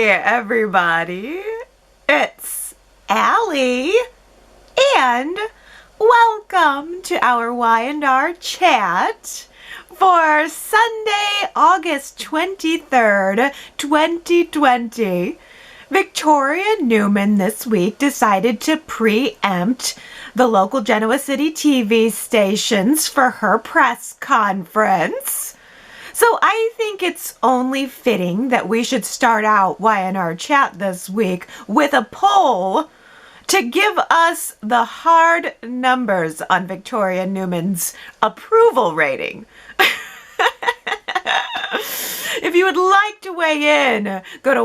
Hey everybody, it's Allie, and welcome to our Y&R Chat for Sunday, August 23rd, 2020. Victoria Newman this week decided to preempt the local Genoa City TV stations for her press conference. So I think it's only fitting that we should start out Y&R Chat this week with a poll to give us the hard numbers on Victoria Newman's approval rating. If you would like to weigh in, go to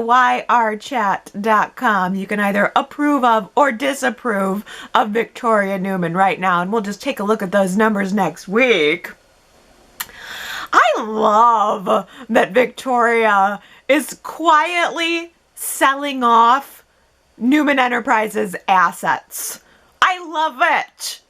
yrchat.com. You can either approve of or disapprove of Victoria Newman right now, and we'll just take a look at those numbers next week. I love that Victoria is quietly selling off Newman Enterprises assets. I love it.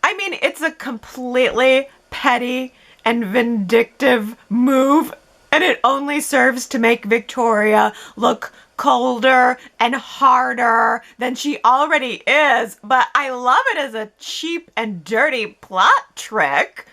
I mean, it's a completely petty and vindictive move, and it only serves to make Victoria look colder and harder than she already is. But I love it as a cheap and dirty plot trick.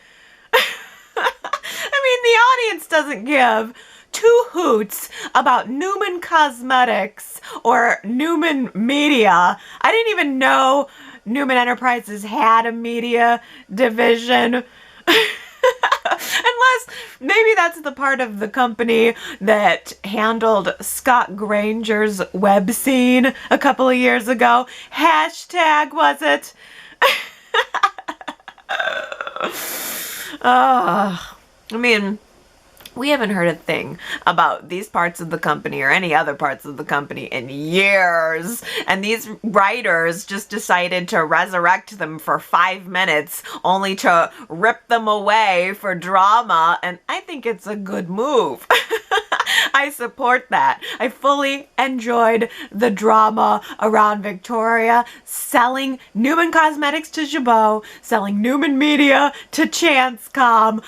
I mean, the audience doesn't give two hoots about Newman Cosmetics or Newman Media. I didn't even know Newman Enterprises had a media division. Unless maybe that's the part of the company that handled Scott Granger's web scene a couple of years ago. Hashtag, was it? I mean, we haven't heard a thing about these parts of the company or any other parts of the company in years. And these writers just decided to resurrect them for 5 minutes only to rip them away for drama. And I think it's a good move. I support that. I fully enjoyed the drama around Victoria selling Newman Cosmetics to Jabot, selling Newman Media to ChanceCom.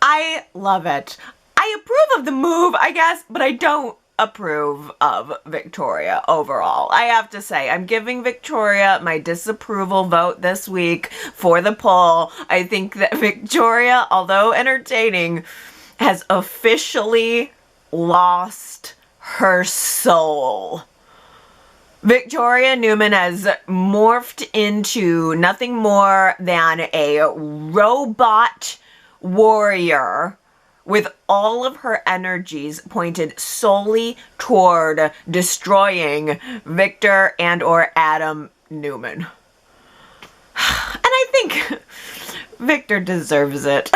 I love it. I approve of the move, I guess, but I don't approve of Victoria overall. I have to say, I'm giving Victoria my disapproval vote this week for the poll. I think that Victoria, although entertaining, has officially lost her soul. Victoria Newman has morphed into nothing more than a robot warrior with all of her energies pointed solely toward destroying Victor and or Adam Newman. And I think Victor deserves it.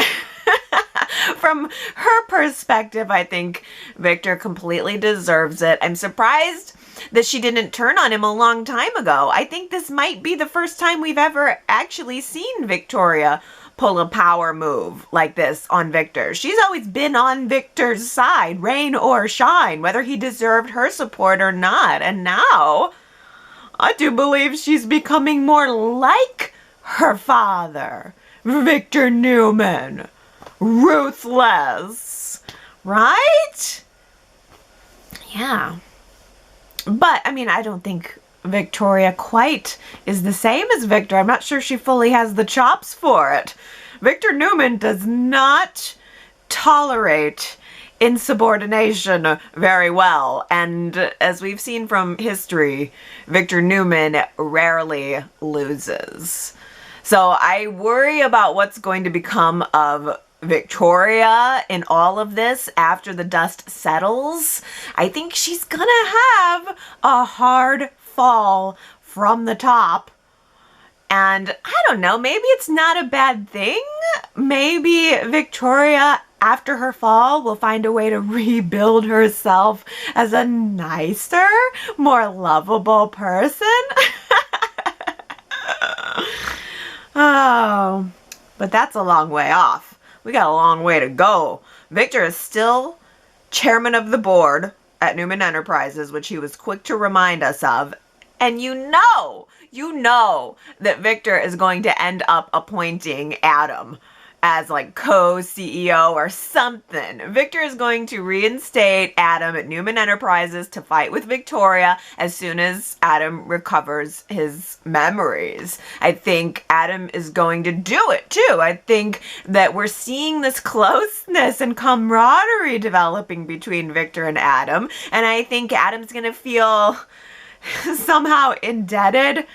From her perspective, I think Victor completely deserves it. I'm surprised that she didn't turn on him a long time ago. I think this might be the first time we've ever actually seen Victoria pull a power move like this on Victor. She's always been on Victor's side, rain or shine, whether he deserved her support or not. And now, I do believe she's becoming more like her father, Victor Newman. Ruthless, right? Yeah. But, I mean, I don't think Victoria quite is the same as Victor. I'm not sure she fully has the chops for it. Victor Newman does not tolerate insubordination very well. And as we've seen from history, Victor Newman rarely loses. So I worry about what's going to become of Victoria in all of this after the dust settles. I think she's gonna have a hard fall from the top. And I don't know, maybe it's not a bad thing. Maybe Victoria, after her fall, will find a way to rebuild herself as a nicer, more lovable person. Oh, but that's a long way off. We got a long way to go. Victor is still chairman of the board at Newman Enterprises, which he was quick to remind us of. And you know that Victor is going to end up appointing Adam as like co-CEO or something. Victor is going to reinstate Adam at Newman Enterprises to fight with Victoria as soon as Adam recovers his memories. I think Adam is going to do it too. I think that we're seeing this closeness and camaraderie developing between Victor and Adam, and I think Adam's going to feel somehow indebted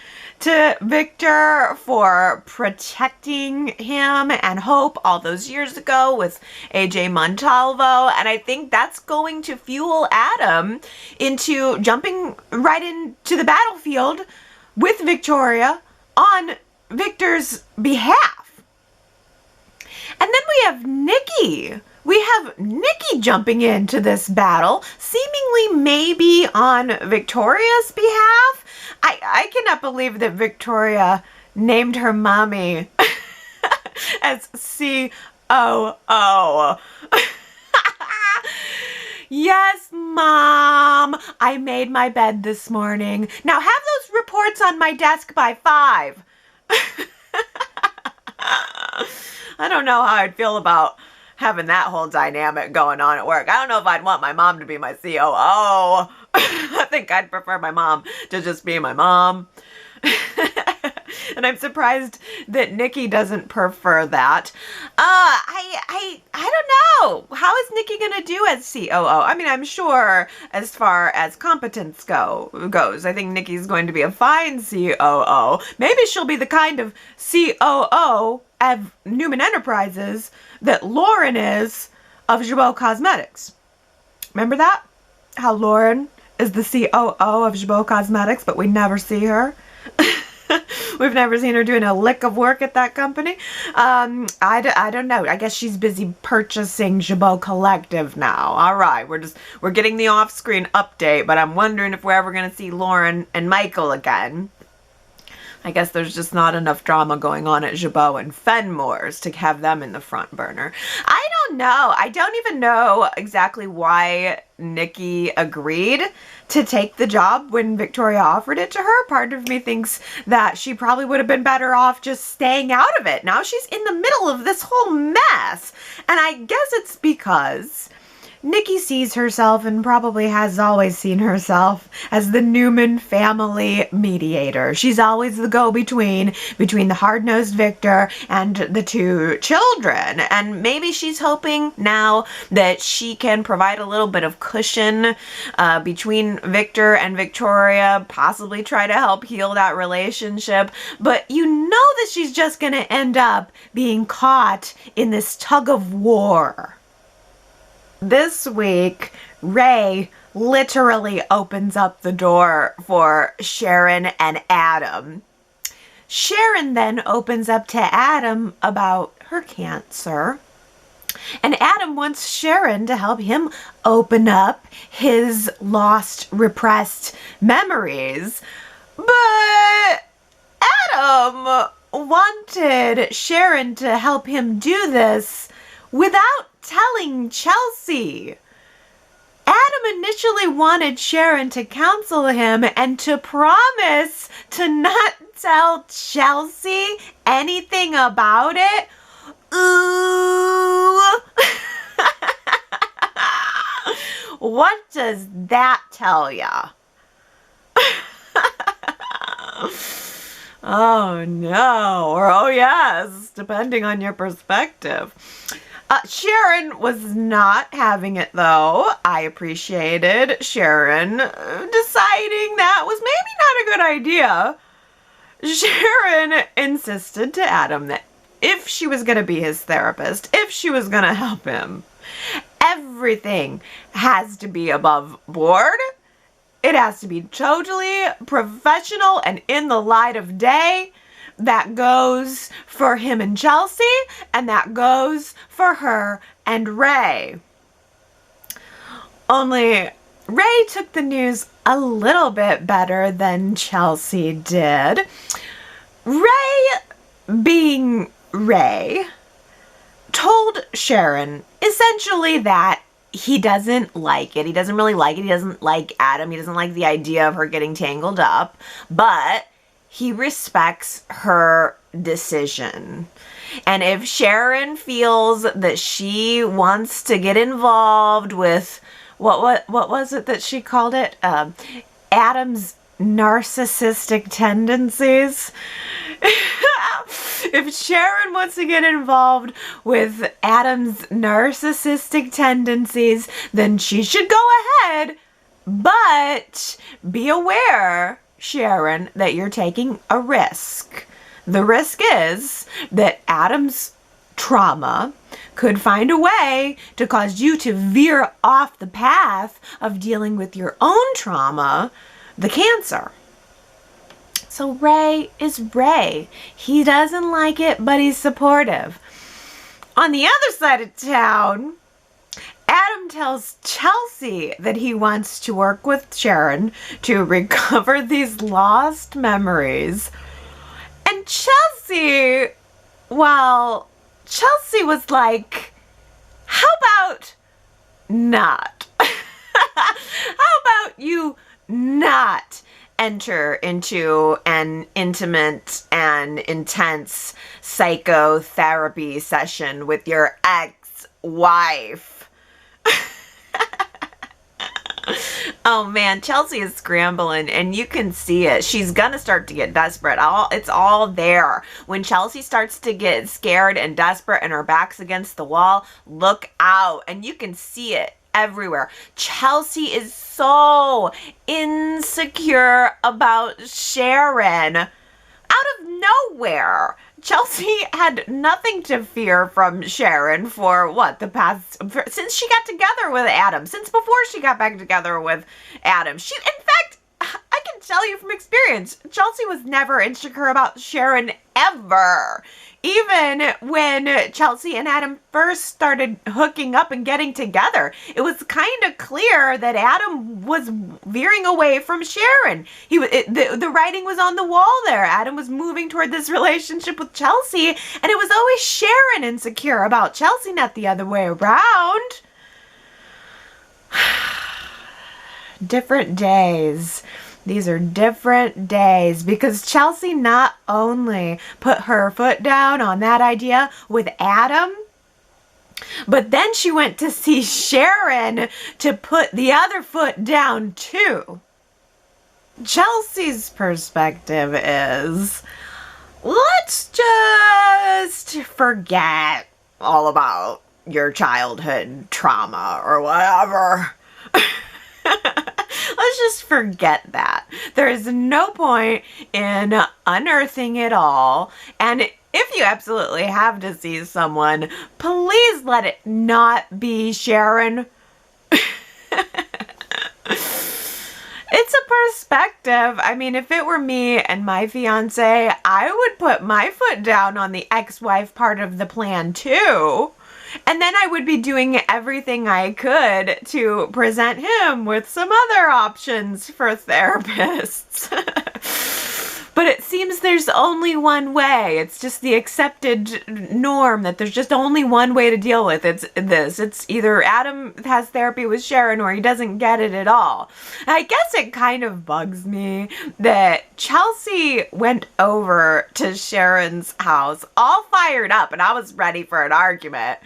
to Victor for protecting him and Hope all those years ago with AJ Montalvo. And I think that's going to fuel Adam into jumping right into the battlefield with Victoria on Victor's behalf. And then we have Nikki. We have Nikki jumping into this battle, seemingly maybe on Victoria's behalf. I cannot believe that Victoria named her mommy as COO. Yes, Mom, I made my bed this morning. Now have those reports on my desk by 5. I don't know how I'd feel about having that whole dynamic going on at work. I don't know if I'd want my mom to be my COO. I think I'd prefer my mom to just be my mom. And I'm surprised that Nikki doesn't prefer that. I don't know. How is Nikki going to do as COO? I mean, I'm sure as far as competence goes, I think Nikki's going to be a fine COO. Maybe she'll be the kind of COO of Newman Enterprises that Lauren is of Jabot Cosmetics. Remember that? How Lauren is the COO of Jabot Cosmetics, but we never see her. We've never seen her doing a lick of work at that company. I don't know. I guess she's busy purchasing Jabot Collective now. All right, we're getting the off-screen update, but I'm wondering if we're ever going to see Lauren and Michael again. I guess there's just not enough drama going on at Jabot and Fenmore's to have them in the front burner. I don't know. I don't even know exactly why Nikki agreed to take the job when Victoria offered it to her. Part of me thinks that she probably would have been better off just staying out of it. Now she's in the middle of this whole mess. And I guess it's because Nikki sees herself, and probably has always seen herself, as the Newman family mediator. She's always the go-between between the hard-nosed Victor and the two children. And maybe she's hoping now that she can provide a little bit of cushion between Victor and Victoria, possibly try to help heal that relationship. But you know that she's just going to end up being caught in this tug of war. This week, Ray literally opens up the door for Sharon and Adam. Sharon then opens up to Adam about her cancer. And Adam wants Sharon to help him open up his lost, repressed memories. But Adam wanted Sharon to help him do this without telling Chelsea. Adam initially wanted Sharon to counsel him and to promise to not tell Chelsea anything about it. Ooh. What does that tell ya? Oh no, or oh yes, depending on your perspective. Sharon was not having it, though. I appreciated Sharon deciding that was maybe not a good idea. Sharon insisted to Adam that if she was going to be his therapist, if she was going to help him, everything has to be above board. It has to be totally professional and in the light of day. That goes for him and Chelsea, and that goes for her and Ray. Only Ray took the news a little bit better than Chelsea did. Ray, being Ray, told Sharon essentially that he doesn't like it. He doesn't really like it. He doesn't like Adam. He doesn't like the idea of her getting tangled up, but he respects her decision. And if Sharon feels that she wants to get involved with what was it that she called it? Adam's narcissistic tendencies. If Sharon wants to get involved with Adam's narcissistic tendencies, then she should go ahead. But be aware, Sharon, that you're taking a risk. The risk is that Adam's trauma could find a way to cause you to veer off the path of dealing with your own trauma, the cancer. So Ray is Ray. He doesn't like it, but he's supportive. On the other side of town, Adam tells Chelsea that he wants to work with Sharon to recover these lost memories. And Chelsea, well, Chelsea was like, how about not? How about you not enter into an intimate and intense psychotherapy session with your ex-wife? Oh man, Chelsea is scrambling and you can see it. She's gonna start to get desperate. It's all there. When Chelsea starts to get scared and desperate and her back's against the wall, look out. And you can see it everywhere. Chelsea is so insecure about Sharon. Out of nowhere. Chelsea had nothing to fear from Sharon for since she got together with Adam, since before she got back together with Adam. In fact, I can tell you from experience, Chelsea was never insecure about Sharon ever. Even when Chelsea and Adam first started hooking up and getting together, it was kind of clear that Adam was veering away from Sharon. The writing was on the wall there. Adam was moving toward this relationship with Chelsea, and it was always Sharon insecure about Chelsea, not the other way around. Different days. These are different days because Chelsea not only put her foot down on that idea with Adam, but then she went to see Sharon to put the other foot down too. Chelsea's perspective is, let's just forget all about your childhood trauma or whatever. Let's just forget that. There is no point in unearthing it all. And if you absolutely have to see someone, please let it not be Sharon. It's a perspective. I mean, if it were me and my fiance, I would put my foot down on the ex-wife part of the plan too. And then I would be doing everything I could to present him with some other options for therapists. But it seems there's only one way. It's just the accepted norm that there's just only one way to deal with it. It's either Adam has therapy with Sharon or he doesn't get it at all. I guess it kind of bugs me that Chelsea went over to Sharon's house all fired up and I was ready for an argument.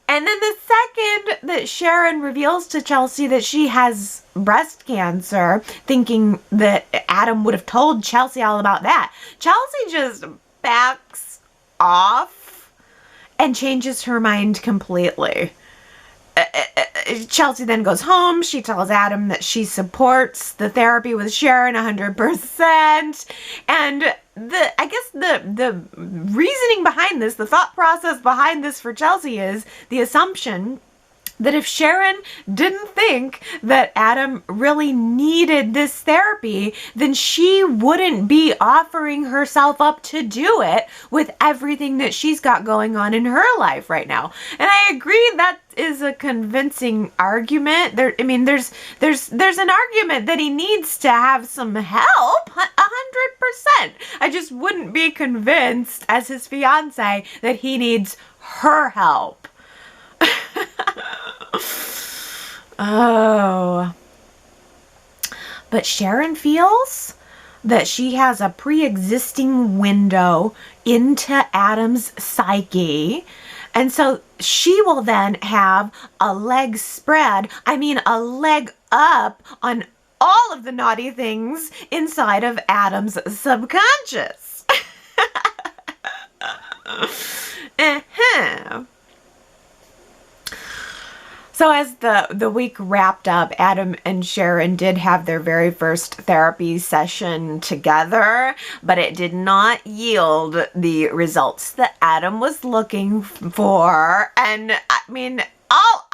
And then the second that Sharon reveals to Chelsea that she has breast cancer, thinking that Adam would have told Chelsea all about that, Chelsea just backs off and changes her mind completely. Chelsea then goes home. She tells Adam that she supports the therapy with Sharon 100%. And I guess the reasoning behind this, the thought process behind this for Chelsea is the assumption that if Sharon didn't think that Adam really needed this therapy, then she wouldn't be offering herself up to do it with everything that she's got going on in her life right now. And I agree that is a convincing argument. There's an argument that he needs to have some help, 100%. I just wouldn't be convinced as his fiance that he needs her help. Oh. But Sharon feels that she has a pre-existing window into Adam's psyche. And so she will then have a leg up on all of the naughty things inside of Adam's subconscious. Uh-huh. So as the week wrapped up, Adam and Sharon did have their very first therapy session together, but it did not yield the results that Adam was looking for. And I mean, all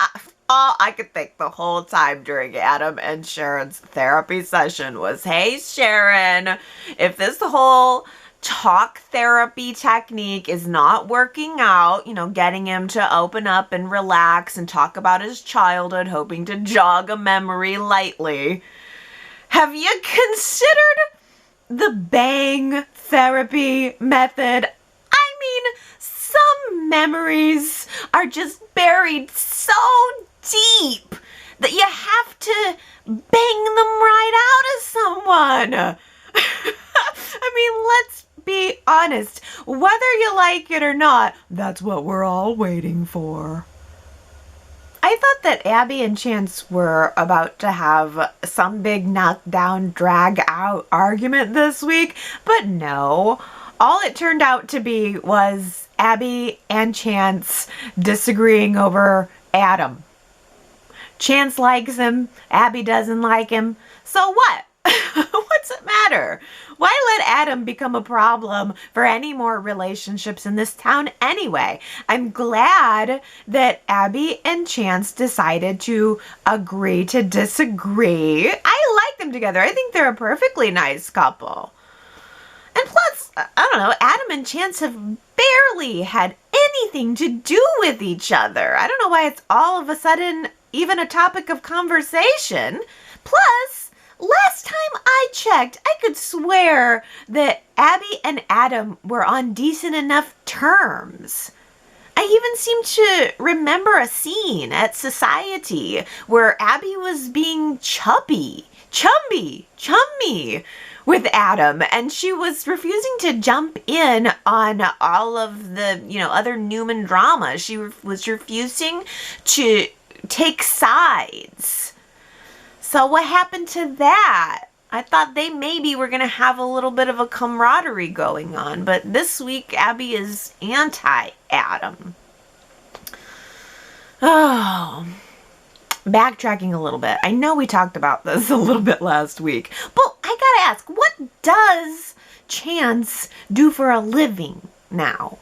I could think the whole time during Adam and Sharon's therapy session was, hey, Sharon, if this whole talk therapy technique is not working out, getting him to open up and relax and talk about his childhood, hoping to jog a memory lightly, have you considered the bang therapy method? I mean, some memories are just buried so deep that you have to bang them right out of someone. I mean, let's be honest. Whether you like it or not, that's what we're all waiting for. I thought that Abby and Chance were about to have some big knockdown, drag out argument this week, but no. All it turned out to be was Abby and Chance disagreeing over Adam. Chance likes him, Abby doesn't like him. So what? What's it matter? Why let Adam become a problem for any more relationships in this town anyway? I'm glad that Abby and Chance decided to agree to disagree. I like them together. I think they're a perfectly nice couple. And plus, I don't know, Adam and Chance have barely had anything to do with each other. I don't know why it's all of a sudden even a topic of conversation. Plus, last time I checked, I could swear that Abby and Adam were on decent enough terms. I even seem to remember a scene at Society where Abby was being chummy with Adam, and she was refusing to jump in on all of the, other Newman drama. She was refusing to take sides. So what happened to that? I thought they maybe were going to have a little bit of a camaraderie going on, but this week Abby is anti-Adam. Oh, backtracking a little bit. I know we talked about this a little bit last week, but I gotta ask, what does Chance do for a living now?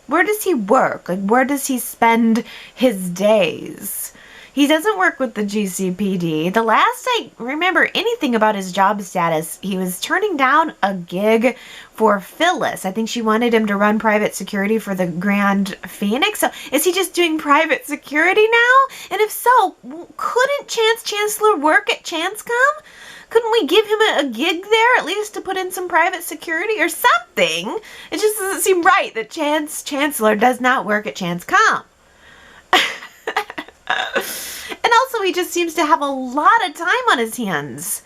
Where does he work? Where does he spend his days? He doesn't work with the GCPD. The last I remember anything about his job status, he was turning down a gig for Phyllis. I think she wanted him to run private security for the Grand Phoenix. So is he just doing private security now? And if so, couldn't Chancellor work at ChanceCom? Couldn't we give him a gig there, at least to put in some private security or something? It just doesn't seem right that Chancellor does not work at ChanceCom. And also, he just seems to have a lot of time on his hands.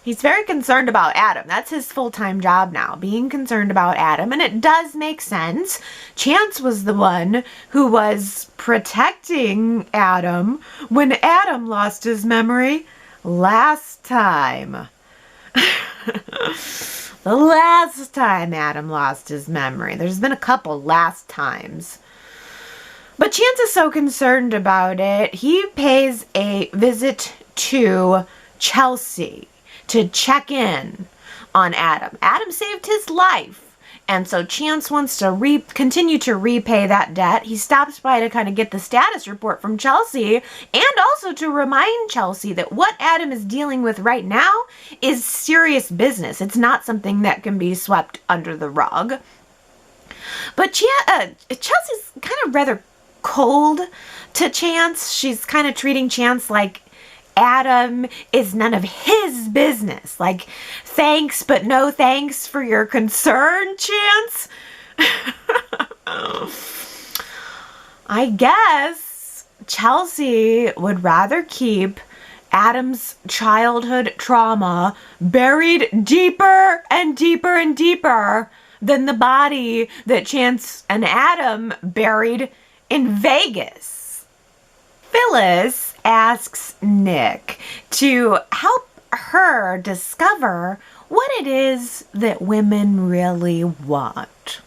He's very concerned about Adam. That's his full-time job now, being concerned about Adam. And it does make sense. Chance was the one who was protecting Adam when Adam lost his memory last time. The last time Adam lost his memory. There's been a couple last times. But Chance is so concerned about it, he pays a visit to Chelsea to check in on Adam. Adam saved his life, and so Chance wants to continue to repay that debt. He stops by to kind of get the status report from Chelsea, and also to remind Chelsea that what Adam is dealing with right now is serious business. It's not something that can be swept under the rug. But Chelsea's kind of rather cold to Chance. She's kind of treating Chance like Adam is none of his business. Like, thanks, but no thanks for your concern, Chance. I guess Chelsea would rather keep Adam's childhood trauma buried deeper and deeper and deeper than the body that Chance and Adam buried in Vegas. Phyllis asks Nick to help her discover what it is that women really want.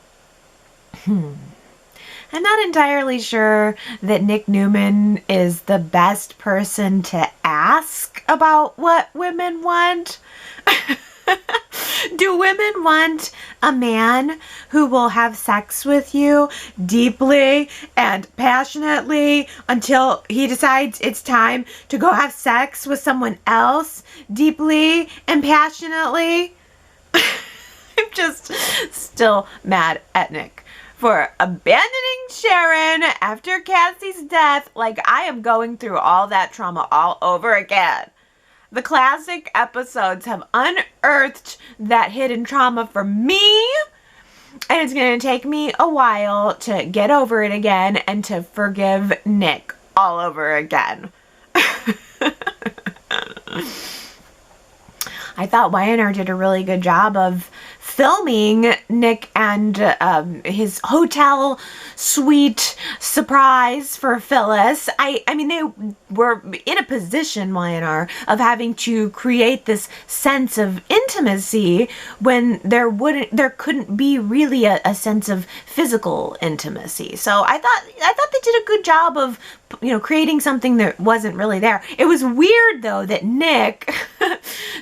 I'm not entirely sure that Nick Newman is the best person to ask about what women want. Do women want a man who will have sex with you deeply and passionately until he decides it's time to go have sex with someone else deeply and passionately? I'm just still mad at Nick for abandoning Sharon after Cassie's death. Like, I am going through all that trauma all over again. The classic episodes have unearthed that hidden trauma for me, and it's going to take me a while to get over it again and to forgive Nick all over again. I thought Y&R did a really good job of filming Nick and his hotel suite surprise for Phyllis. I mean, they were in a position, Y&R, of having to create this sense of intimacy when there couldn't be really a sense of physical intimacy. So I thought they did a good job of, creating something that wasn't really there. It was weird though that Nick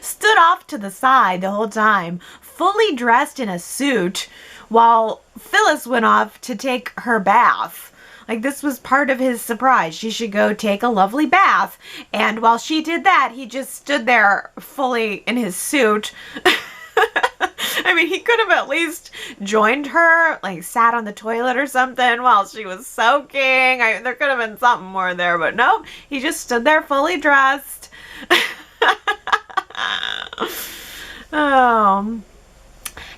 stood off to the side the whole time, fully dressed in a suit, while Phyllis went off to take her bath. Like, this was part of his surprise. She should go take a lovely bath. And while she did that, he just stood there fully in his suit. I mean, he could have at least joined her, like sat on the toilet or something while she was soaking. There could have been something more there, but nope. He just stood there fully dressed.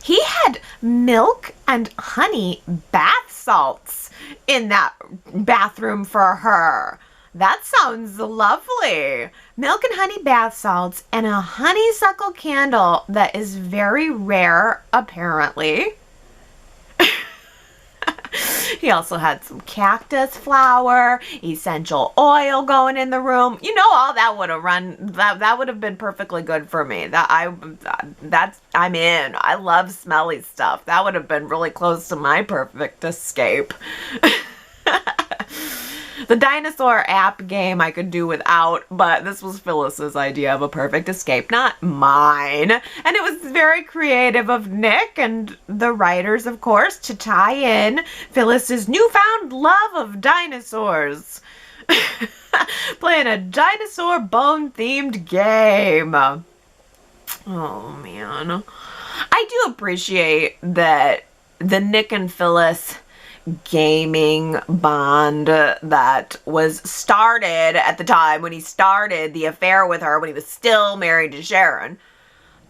He had milk and honey bath salts in that bathroom for her. That sounds lovely. Milk and honey bath salts and a honeysuckle candle that is very rare, apparently. He also had some cactus flower, essential oil going in the room. All that would have that would have been perfectly good for me. I'm in. I love smelly stuff. That would have been really close to my perfect escape. The dinosaur app game I could do without, but this was Phyllis's idea of a perfect escape, not mine. And it was very creative of Nick and the writers, of course, to tie in Phyllis's newfound love of dinosaurs. Playing a dinosaur bone-themed game. Oh, man. I do appreciate that the Nick and Phyllis gaming bond that was started at the time when he started the affair with her, when he was still married to Sharon.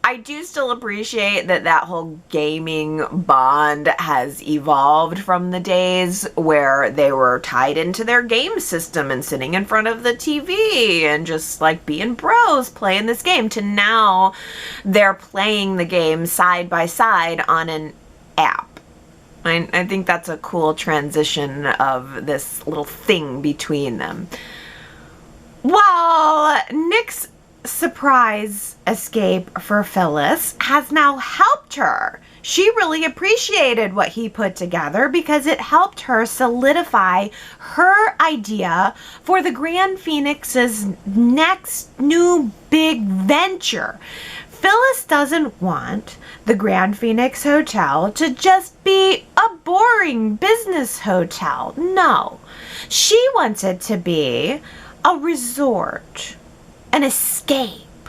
I do still appreciate that whole gaming bond has evolved from the days where they were tied into their game system and sitting in front of the TV and just like being bros playing this game, to now they're playing the game side by side on an app. I think that's a cool transition of this little thing between them. Well, Nick's surprise escape for Phyllis has now helped her. She really appreciated what he put together because it helped her solidify her idea for the Grand Phoenix's next new big venture. Phyllis doesn't want the Grand Phoenix Hotel to just be a boring business hotel. No, she wants it to be a resort, an escape,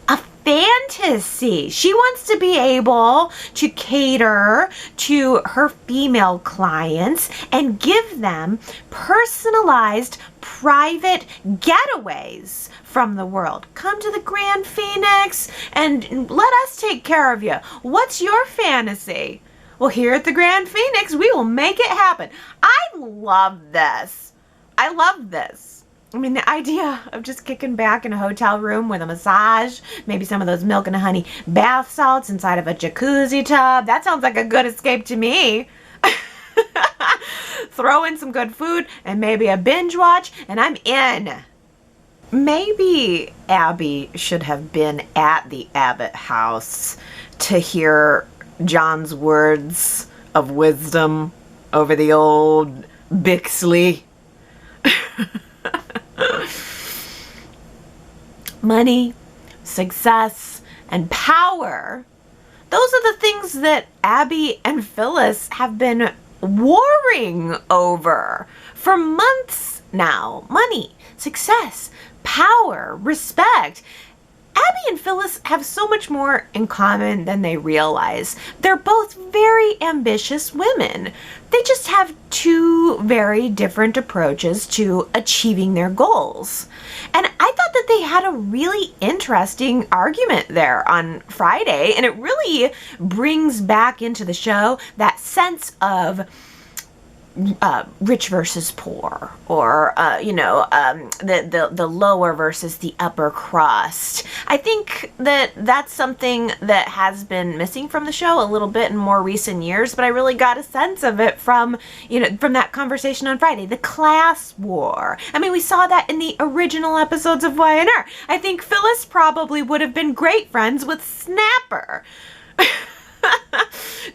a fantasy. She wants to be able to cater to her female clients and give them personalized private getaways from the world. Come to the Grand Phoenix and let us take care of you. What's your fantasy? Well, here at the Grand Phoenix, we will make it happen. I love this. I love this. I mean, the idea of just kicking back in a hotel room with a massage, maybe some of those milk and honey bath salts inside of a jacuzzi tub, that sounds like a good escape to me. Throw in some good food and maybe a binge watch, and I'm in. Maybe Abby should have been at the Abbott house to hear John's words of wisdom over the old Bixley. Money, success, and power. Those are the things that Abby and Phyllis have been warring over for months now. Money, success, power, respect. Abby and Phyllis have so much more in common than they realize. They're both very ambitious women. They just have two very different approaches to achieving their goals. And I thought that they had a really interesting argument there on Friday, and it really brings back into the show that sense of rich versus poor, or the lower versus the upper crust. I think that that's something that has been missing from the show a little bit in more recent years, but I really got a sense of it from that conversation on Friday. The class war. I mean, we saw that in the original episodes of Y&R. I think Phyllis probably would have been great friends with Snapper.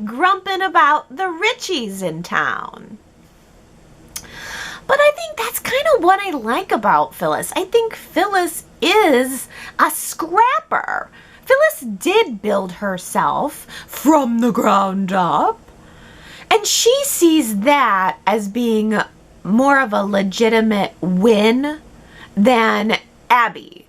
Grumping about the richies in town. But I think that's kind of what I like about Phyllis. I think Phyllis is a scrapper. Phyllis did build herself from the ground up. And she sees that as being more of a legitimate win than Abby,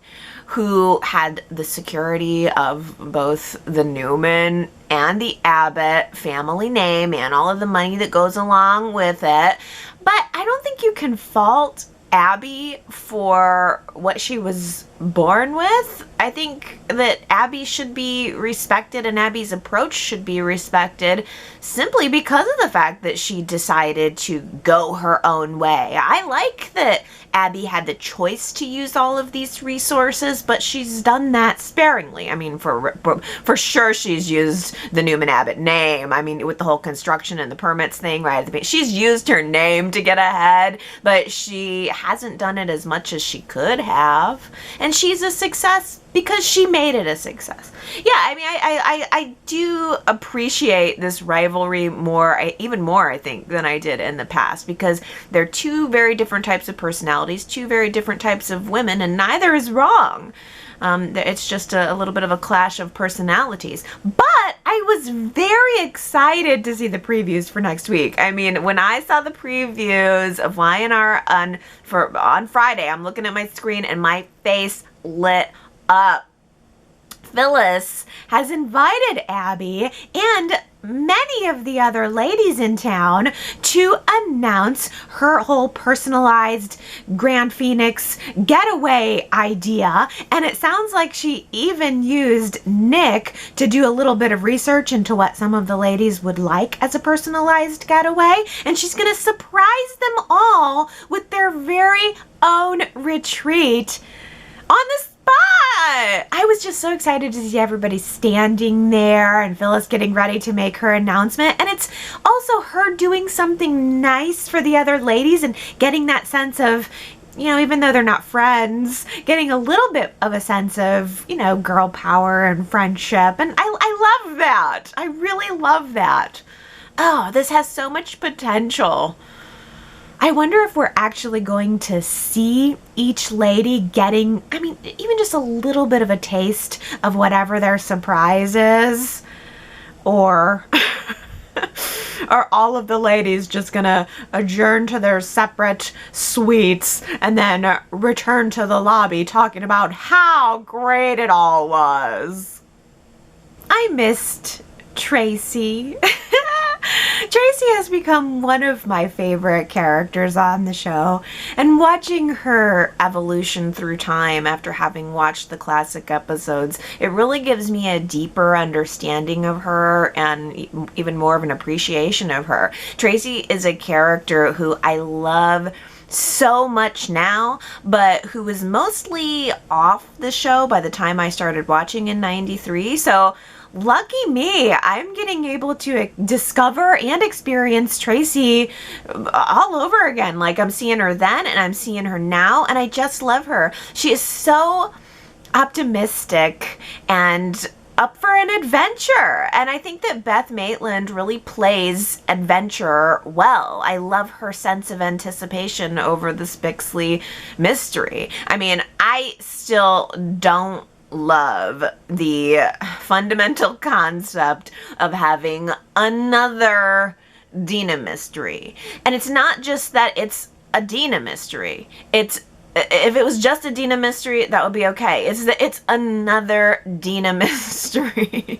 who had the security of both the Newman and the Abbott family name and all of the money that goes along with it. But I don't think you can fault Abby for what she was born with. I think that Abby should be respected, and Abby's approach should be respected simply because of the fact that she decided to go her own way. I like that Abby had the choice to use all of these resources, but she's done that sparingly. I mean, for sure she's used the Newman Abbott name. I mean, with the whole construction and the permits thing, right at the beginning, she's used her name to get ahead, but she hasn't done it as much as she could have. And she's a success because she made it a success. Yeah, I mean, I do appreciate this rivalry even more, I think, than I did in the past, because they're two very different types of personalities, two very different types of women, and neither is wrong. It's just a little bit of a clash of personalities. But I was very excited to see the previews for next week. I mean, when I saw the previews of Y&R on Friday, I'm looking at my screen and my face lit up. Phyllis has invited Abby and many of the other ladies in town to announce her whole personalized Grand Phoenix getaway idea, and it sounds like she even used Nick to do a little bit of research into what some of the ladies would like as a personalized getaway, and she's gonna surprise them all with their very own retreat on the spot. I was just so excited to see everybody standing there and Phyllis getting ready to make her announcement. And it's also her doing something nice for the other ladies and getting that sense of, even though they're not friends, getting a little bit of a sense of, girl power and friendship. And I love that. I really love that. Oh, this has so much potential. I wonder if we're actually going to see each lady getting, even just a little bit of a taste of whatever their surprise is. Or are all of the ladies just gonna adjourn to their separate suites and then return to the lobby talking about how great it all was? I missed Tracy. Tracy has become one of my favorite characters on the show, and watching her evolution through time after having watched the classic episodes, it really gives me a deeper understanding of her and even more of an appreciation of her. Tracy is a character who I love so much now, but who was mostly off the show by the time I started watching in 93. So lucky me, I'm getting able to discover and experience Tracy all over again. Like, I'm seeing her then and I'm seeing her now, and I just love her. She is so optimistic and up for an adventure. And I think that Beth Maitland really plays adventure well. I love her sense of anticipation over this Bixley mystery. I mean, I still don't love the fundamental concept of having another Dina mystery. And it's not just that it's a Dina mystery. If it was just a Dina mystery, that would be okay. It's that it's another Dina mystery.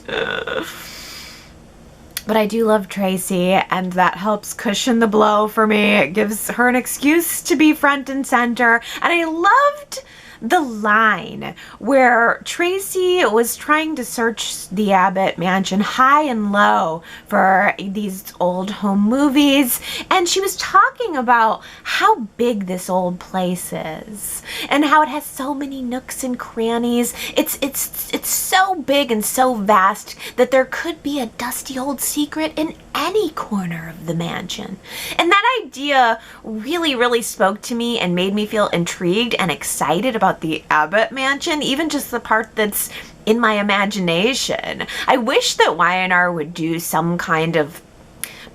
But I do love Tracy, and that helps cushion the blow for me. It gives her an excuse to be front and center. And I loved the line where Tracy was trying to search the Abbott mansion high and low for these old home movies, and she was talking about how big this old place is and how it has so many nooks and crannies. It's so big and so vast that there could be a dusty old secret in any corner of the mansion. And that idea really, really spoke to me and made me feel intrigued and excited about the Abbott mansion, even just the part that's in my imagination. I wish that Y&R would do some kind of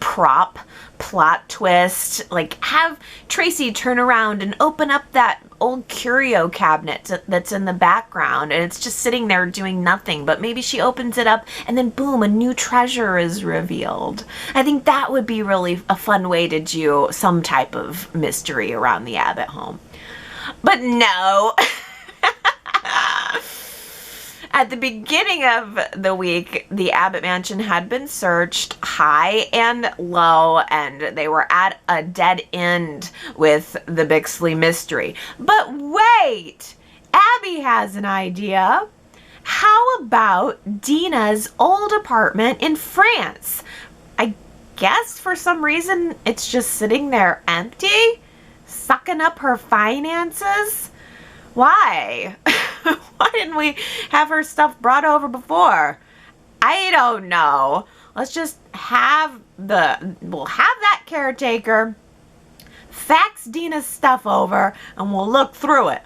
prop plot twist, like have Tracy turn around and open up that old curio cabinet that's in the background and it's just sitting there doing nothing, but maybe she opens it up and then boom, a new treasure is revealed. I think that would be really a fun way to do some type of mystery around the Abbott home. But no. At the beginning of the week, the Abbott mansion had been searched high and low, and they were at a dead end with the Bixley mystery. But wait! Abby has an idea. How about Dina's old apartment in France? I guess for some reason it's just sitting there empty, sucking up her finances. Why? Why didn't we have her stuff brought over before? I don't know. Let's just have we'll have that caretaker fax Dina's stuff over and we'll look through it.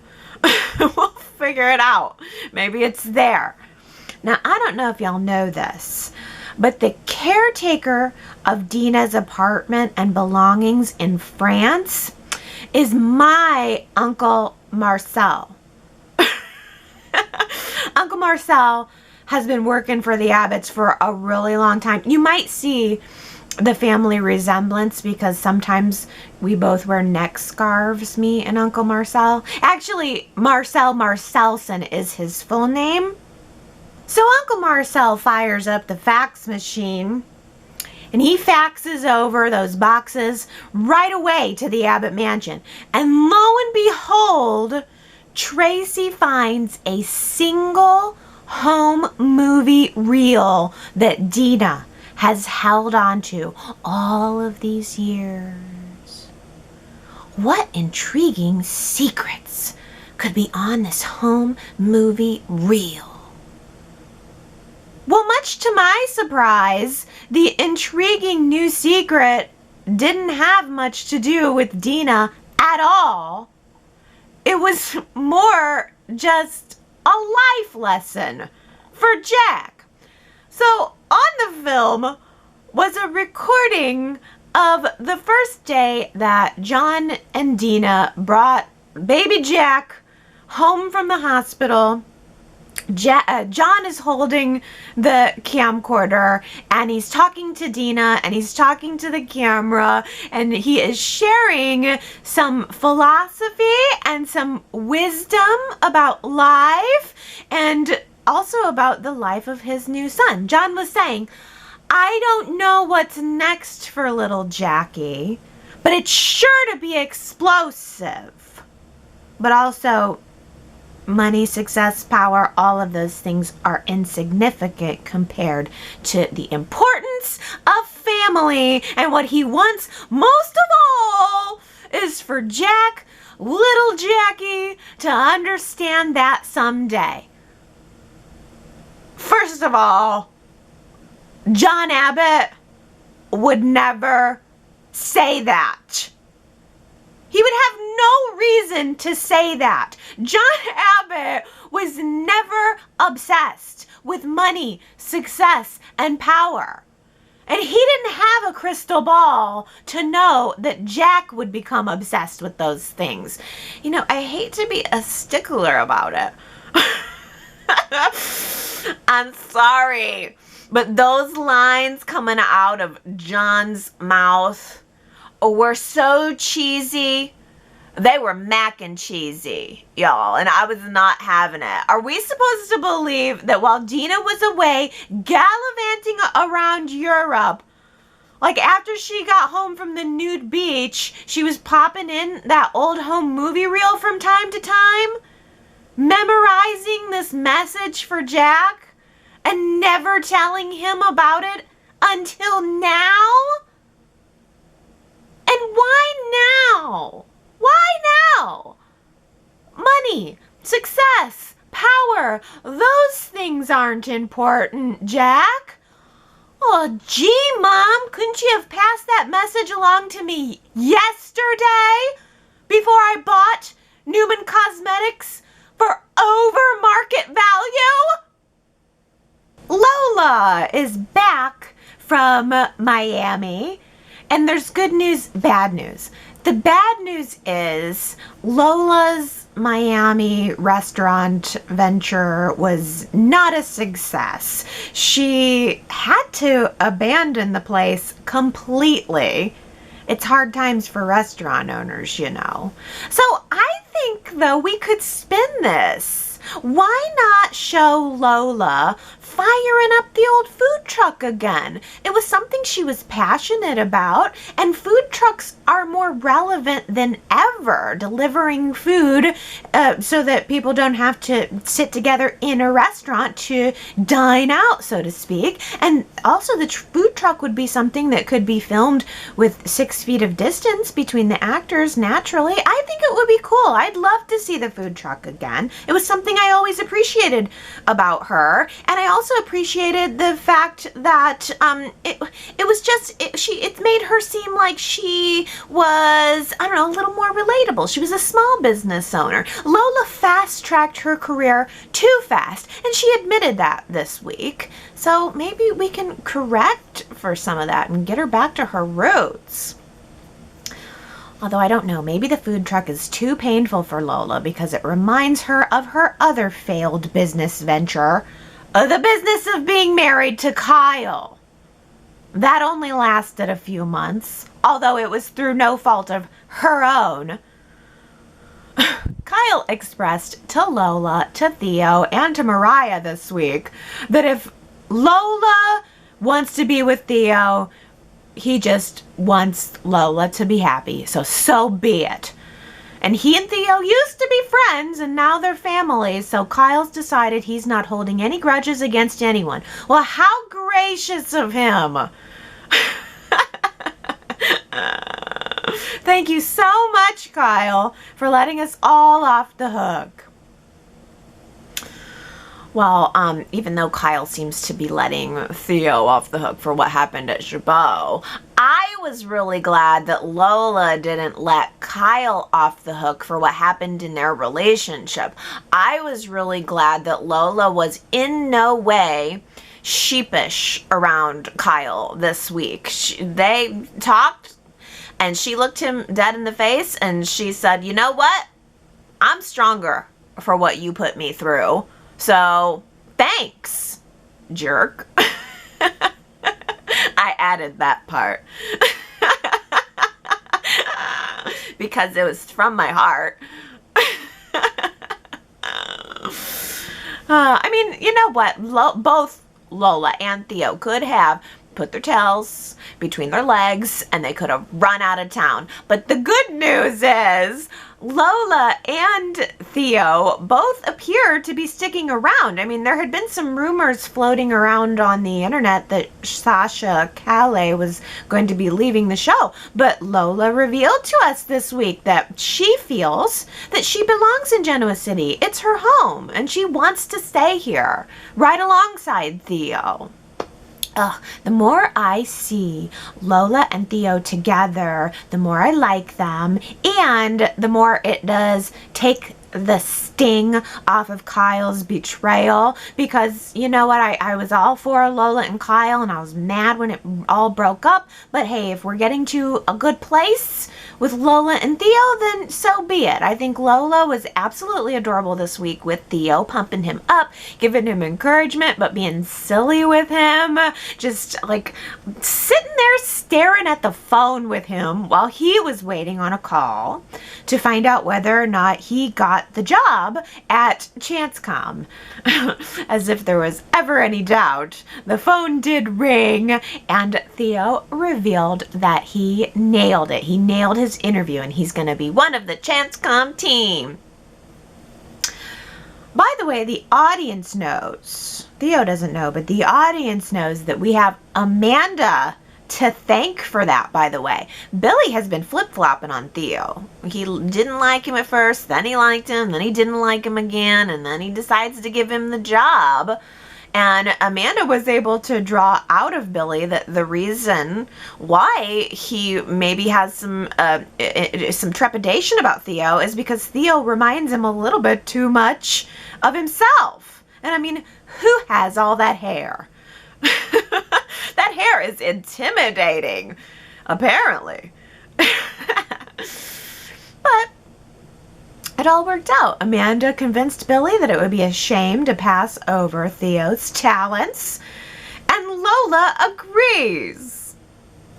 We'll figure it out. Maybe it's there. Now, I don't know if y'all know this, but the caretaker of Dina's apartment and belongings in France is my Uncle Marcel. Uncle Marcel has been working for the Abbotts for a really long time. You might see the family resemblance because sometimes we both wear neck scarves, me and Uncle Marcel. Actually, Marcel Marcelson is his full name. So Uncle Marcel fires up the fax machine and he faxes over those boxes right away to the Abbott mansion. And lo and behold, Tracy finds a single home movie reel that Dina has held on to all of these years. What intriguing secrets could be on this home movie reel? Well, much to my surprise, the intriguing new secret didn't have much to do with Dina at all. It was more just a life lesson for Jack. So on the film was a recording of the first day that John and Dina brought baby Jack home from the hospital. John is holding the camcorder and he's talking to Dina and he's talking to the camera and he is sharing some philosophy and some wisdom about life and also about the life of his new son. John was saying, I don't know what's next for little Jackie, but it's sure to be explosive. But also, money, success, power, all of those things are insignificant compared to the importance of family. And what he wants most of all is for Jack, little Jackie, to understand that someday. First of all, John Abbott would never say that. He would have no reason to say that. John Abbott was never obsessed with money, success, and power. And he didn't have a crystal ball to know that Jack would become obsessed with those things. You know, I hate to be a stickler about it. I'm sorry, but those lines coming out of John's mouth were so cheesy. They were mac and cheesy, y'all, and I was not having it. Are we supposed to believe that while Dina was away gallivanting around Europe, like after she got home from the nude beach, she was popping in that old home movie reel from time to time, memorizing this message for Jack and never telling him about it until now? And why now? Why now? Money, success, power, those things aren't important, Jack. Oh, gee, Mom, couldn't you have passed that message along to me yesterday before I bought Newman Cosmetics for over market value? Lola is back from Miami, and there's good news, bad news. The bad news is Lola's Miami restaurant venture was not a success. She had to abandon the place completely. It's hard times for restaurant owners, you know. So I think, though, we could spin this. Why not show Lola firing up the old food truck again? It was something she was passionate about, and food trucks are more relevant than ever, delivering food so that people don't have to sit together in a restaurant to dine out, so to speak. And also the food truck would be something that could be filmed with 6 feet of distance between the actors naturally. I think it would be cool. I'd love to see the food truck again. It was something I always appreciated about her, and I also appreciated the fact that it made her seem like she was, I don't know, a little more relatable. She was a small business owner. Lola fast-tracked her career too fast, and she admitted that this week. So maybe we can correct for some of that and get her back to her roots. Although I don't know, maybe the food truck is too painful for Lola because it reminds her of her other failed business venture, the business of being married to Kyle. That only lasted a few months, although it was through no fault of her own. Kyle expressed to Lola, to Theo, and to Mariah this week that if Lola wants to be with Theo, he just wants Lola to be happy, so be it. And he and Theo used to be friends, and now they're family, so Kyle's decided he's not holding any grudges against anyone. Well, how gracious of him. Thank you so much, Kyle, for letting us all off the hook. Well, even though Kyle seems to be letting Theo off the hook for what happened at Chabot, I was really glad that Lola didn't let Kyle off the hook for what happened in their relationship. I was really glad that Lola was in no way sheepish around Kyle this week. They talked, and she looked him dead in the face, and she said, you know what? I'm stronger for what you put me through. So, thanks, jerk. I added that part. Because it was from my heart. I mean, you know what? Both Lola and Theo could have put their tails between their legs and they could have run out of town. But the good news is Lola and Theo both appear to be sticking around. I mean, there had been some rumors floating around on the internet that Sasha Calais was going to be leaving the show, but Lola revealed to us this week that she feels that she belongs in Genoa City. It's her home, and she wants to stay here, right alongside Theo. The more I see Lola and Theo together, the more I like them, and the more it does take the sting off of Kyle's betrayal, because you know what, I was all for Lola and Kyle, and I was mad when it all broke up, but hey, if we're getting to a good place with Lola and Theo, then so be it. I think Lola was absolutely adorable this week with Theo, pumping him up, giving him encouragement, but being silly with him, just like sitting there staring at the phone with him while he was waiting on a call to find out whether or not he got the job at ChanceCom. As if there was ever any doubt, the phone did ring, and Theo revealed that he nailed it. He nailed his interview, and he's going to be one of the ChanceCom team. By the way, the audience knows, Theo doesn't know, but the audience knows that we have Amanda to thank for that, by the way. Billy has been flip-flopping on Theo. He didn't like him at first, then he liked him, then he didn't like him again, and then he decides to give him the job. And Amanda was able to draw out of Billy that the reason why he maybe has some trepidation about Theo is because Theo reminds him a little bit too much of himself. And I mean, who has all that hair? That hair is intimidating, apparently. But it all worked out. Amanda convinced Billy that it would be a shame to pass over Theo's talents, and Lola agrees.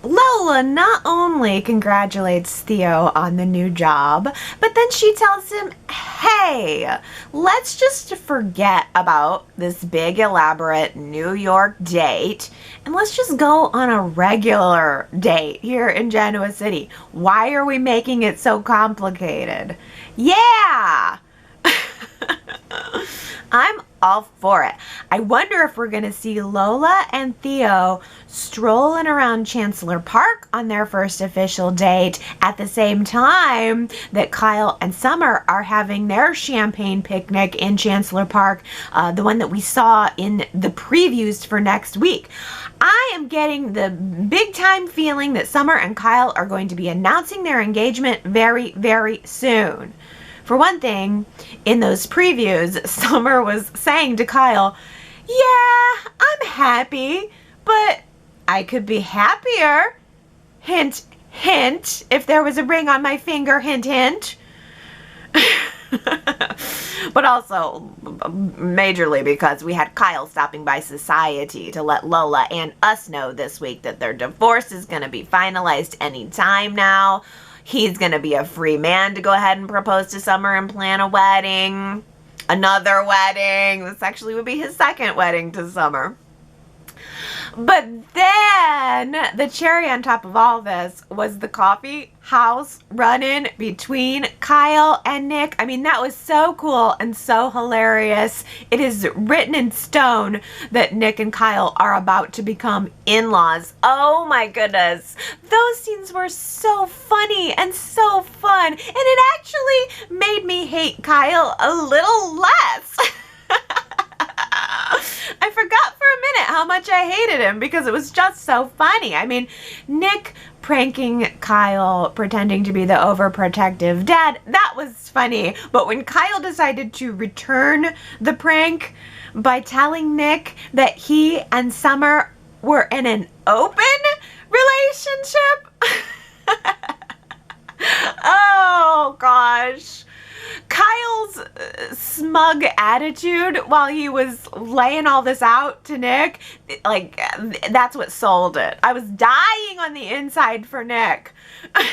Lola not only congratulates Theo on the new job, but then she tells him, hey, let's just forget about this big elaborate New York date and let's just go on a regular date here in Genoa City. Why are we making it so complicated? Yeah! I'm all for it. I wonder if we're going to see Lola and Theo strolling around Chancellor Park on their first official date at the same time that Kyle and Summer are having their champagne picnic in Chancellor Park, the one that we saw in the previews for next week. I am getting the big time feeling that Summer and Kyle are going to be announcing their engagement very, very soon. For one thing, in those previews, Summer was saying to Kyle, yeah, I'm happy, but I could be happier. Hint, hint, if there was a ring on my finger, hint, hint. But also, majorly because we had Kyle stopping by Society to let Lola and us know this week that their divorce is going to be finalized any time now. He's going to be a free man to go ahead and propose to Summer and plan a wedding. Another wedding. This actually would be his second wedding to Summer. But then the cherry on top of all this was the coffee house run-in between Kyle and Nick. I mean, that was so cool and so hilarious. It is written in stone that Nick and Kyle are about to become in-laws. Oh my goodness. Those scenes were so funny and so fun. And it actually made me hate Kyle a little less. I forgot for a minute how much I hated him because it was just so funny. I mean, Nick pranking Kyle, pretending to be the overprotective dad, that was funny. But when Kyle decided to return the prank by telling Nick that he and Summer were in an open relationship, oh gosh. Kyle's smug attitude while he was laying all this out to Nick, like, that's what sold it. I was dying on the inside for Nick. Yeah,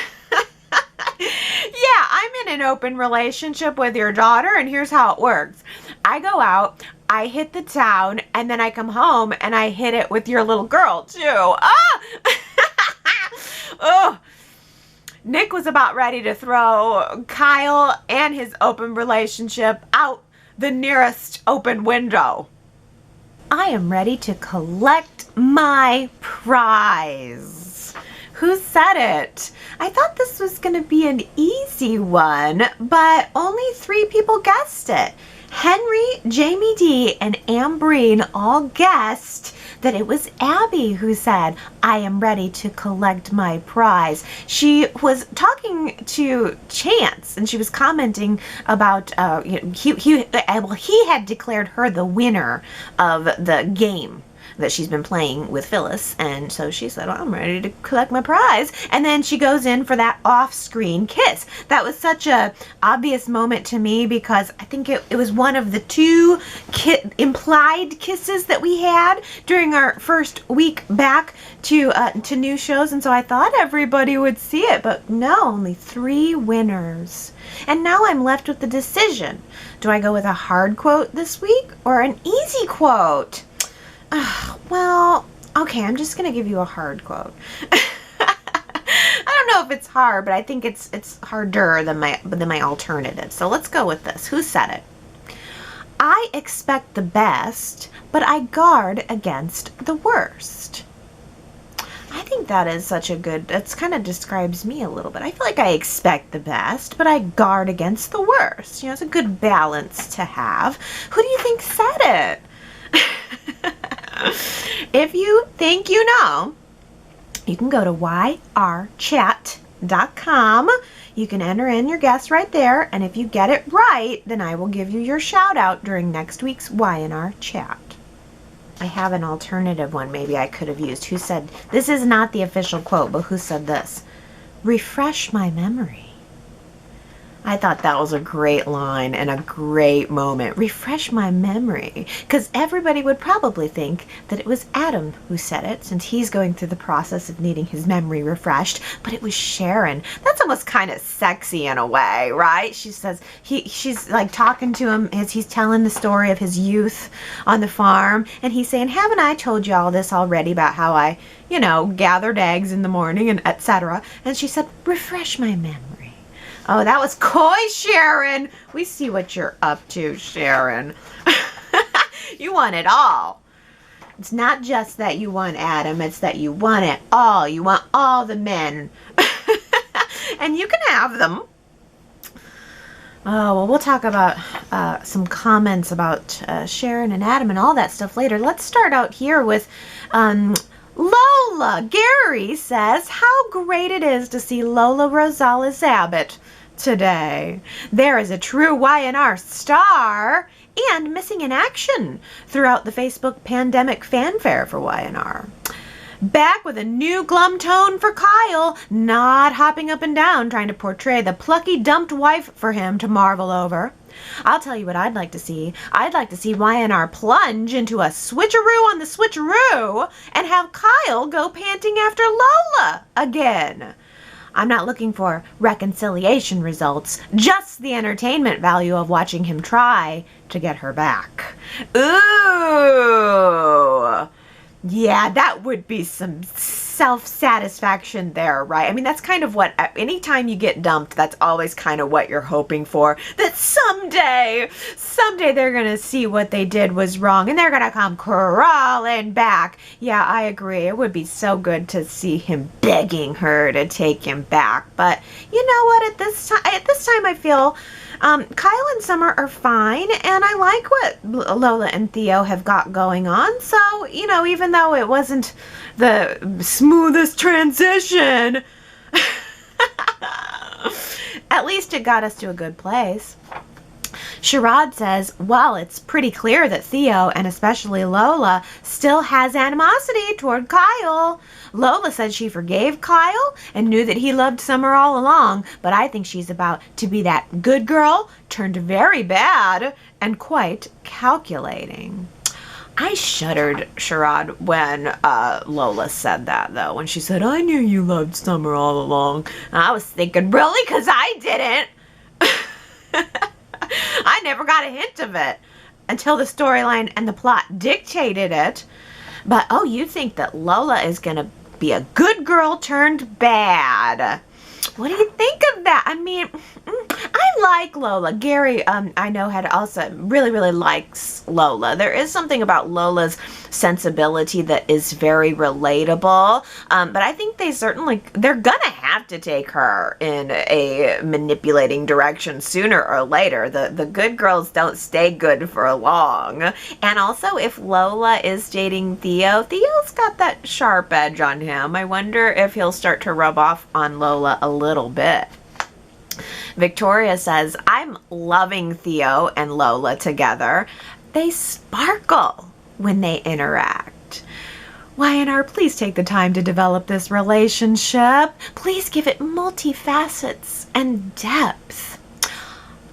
I'm in an open relationship with your daughter, and here's how it works. I go out, I hit the town, and then I come home and I hit it with your little girl too. Ah! Oh. Nick was about ready to throw Kyle and his open relationship out the nearest open window. I am ready to collect my prize. Who said it? I thought this was going to be an easy one, but only 3 people guessed it. Henry, Jamie D, and Ambreen all guessed that it was Abby who said, I am ready to collect my prize. She was talking to Chance, and she was commenting about, he had declared her the winner of the game that she's been playing with Phyllis, and so she said, well, I'm ready to collect my prize. And then she goes in for that off-screen kiss. That was such a obvious moment to me, because I think it was one of the 2 implied kisses that we had during our first week back to new shows, and so I thought everybody would see it, but no, only 3 winners. And now I'm left with the decision. Do I go with a hard quote this week or an easy quote? Well, okay, I'm just going to give you a hard quote. I don't know if it's hard, but I think it's harder than my alternative. So let's go with this. Who said it? I expect the best, but I guard against the worst. I think that is such a good, that's kind of describes me a little bit. I feel like I expect the best, but I guard against the worst. You know, it's a good balance to have. Who do you think said it? If you think you know, you can go to yrchat.com. You can enter in your guess right there, and if you get it right, then I will give you your shout out during next week's Y&R Chat. I have an alternative one maybe I could have used. Who said, this is not the official quote, but who said this? Refresh my memory. I thought that was a great line and a great moment. Refresh my memory. Because everybody would probably think that it was Adam who said it, since he's going through the process of needing his memory refreshed. But it was Sharon. That's almost kind of sexy in a way, right? She says, she's like talking to him as he's telling the story of his youth on the farm. And he's saying, haven't I told you all this already about how I, gathered eggs in the morning and etc. And she said, refresh my memory. Oh, that was coy, Sharon. We see what you're up to, Sharon. You want it all. It's not just that you want Adam, it's that you want it all. You want all the men. And you can have them. Oh, well, we'll talk about some comments about Sharon and Adam and all that stuff later. Let's start out here with Lola. Gary says, how great it is to see Lola Rosales Abbott today. There is a true Y&R star and missing in action throughout the Facebook pandemic fanfare for Y&R. Back with a new glum tone for Kyle, not hopping up and down trying to portray the plucky dumped wife for him to marvel over. I'll tell you what I'd like to see. I'd like to see Y&R plunge into a switcheroo on the switcheroo and have Kyle go panting after Lola again. I'm not looking for reconciliation results, just the entertainment value of watching him try to get her back. Ooh. Yeah, that would be some self-satisfaction there, right? I mean, that's kind of what, anytime you get dumped, that's always kind of what you're hoping for. That someday they're going to see what they did was wrong and they're going to come crawling back. Yeah, I agree. It would be so good to see him begging her to take him back. But you know what? At this time, I feel Kyle and Summer are fine, and I like what Lola and Theo have got going on. So, even though it wasn't the smoothest transition, at least it got us to a good place. Sherrod says, well, it's pretty clear that Theo, and especially Lola, still has animosity toward Kyle. Lola said she forgave Kyle and knew that he loved Summer all along, but I think she's about to be that good girl turned very bad and quite calculating. I shuddered, Sherrod, when Lola said that, though. When she said, I knew you loved Summer all along. And I was thinking, really? Because I didn't. I never got a hint of it. until the storyline and the plot dictated it. But, oh, you think that Lola is going to be a good girl turned bad. What do you think of that? I mean, I like Lola. Gary, I know, had also really, really likes Lola. There is something about Lola's sensibility that is very relatable. But I think they're gonna have to take her in a manipulating direction sooner or later. The good girls don't stay good for long. And also, if Lola is dating Theo, Theo's got that sharp edge on him. I wonder if he'll start to rub off on Lola a little bit. Victoria says, I'm loving Theo and Lola together. They sparkle when they interact. Y&R, please take the time to develop this relationship. Please give it multifacets and depth.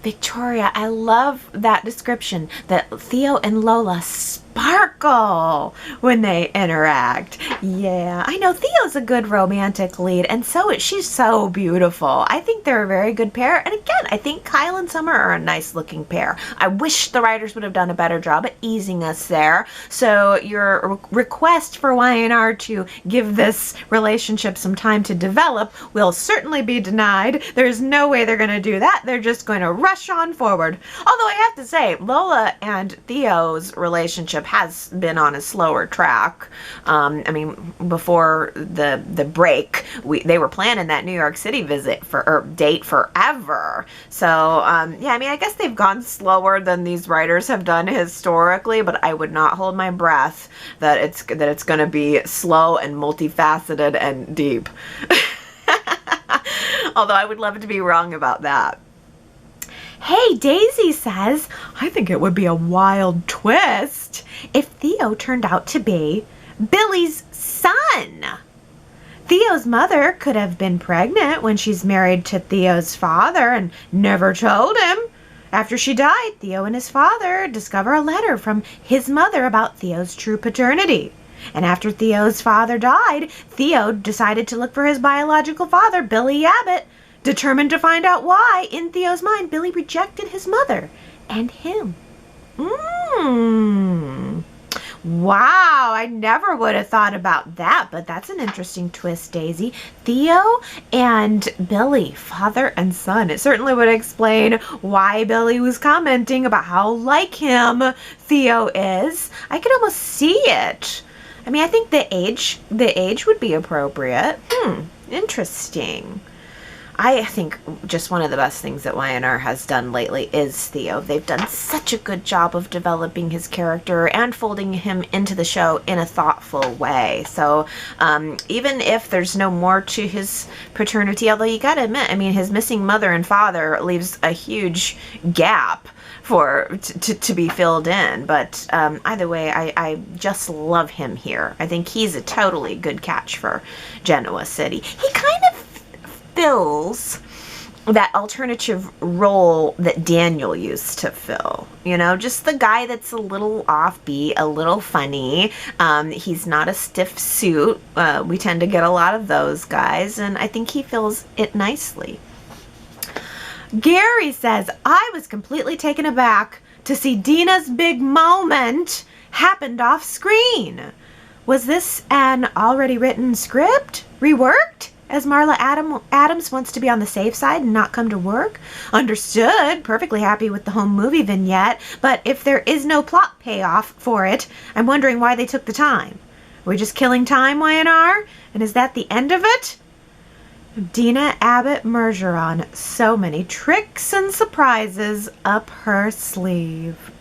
Victoria, I love that description, that Theo and Lola sparkle when they interact. Yeah, I know Theo's a good romantic lead, and she's so beautiful. I think they're a very good pair, and again, I think Kyle and Summer are a nice looking pair. I wish the writers would have done a better job at easing us there. So your request for Y&R to give this relationship some time to develop will certainly be denied. There's no way they're going to do that. They're just going to rush on forward. Although I have to say, Lola and Theo's relationship has been on a slower track. I mean, before the break, they were planning that New York City date forever. So yeah, I mean, I guess they've gone slower than these writers have done historically, but I would not hold my breath that it's going to be slow and multifaceted and deep. Although I would love to be wrong about that. Hey, Daisy says, I think it would be a wild twist if Theo turned out to be Billy's son. Theo's mother could have been pregnant when she's married to Theo's father and never told him. After she died, Theo and his father discover a letter from his mother about Theo's true paternity. And after Theo's father died, Theo decided to look for his biological father, Billy Abbott, determined to find out why, in Theo's mind, Billy rejected his mother and him. Wow, I never would have thought about that, but that's an interesting twist, Daisy. Theo and Billy, father and son. It certainly would explain why Billy was commenting about how like him Theo is. I could almost see it. I mean, I think the age would be appropriate. Interesting. I think just one of the best things that Y&R has done lately is Theo. They've done such a good job of developing his character and folding him into the show in a thoughtful way. So even if there's no more to his paternity, although you gotta admit, I mean, his missing mother and father leaves a huge gap to be filled in. But either way, I just love him here. I think he's a totally good catch for Genoa City. He kind of fills that alternative role that Daniel used to fill. You know, just the guy that's a little offbeat, a little funny. He's not a stiff suit. We tend to get a lot of those guys, and I think he fills it nicely. Gary says, I was completely taken aback to see Dina's big moment happened off screen. Was this an already written script? Reworked? As Marla Adams wants to be on the safe side and not come to work? Understood. Perfectly happy with the home movie vignette. But if there is no plot payoff for it, I'm wondering why they took the time. Are we just killing time, Y&R? And is that the end of it? Dina Abbott Mergeron. So many tricks and surprises up her sleeve.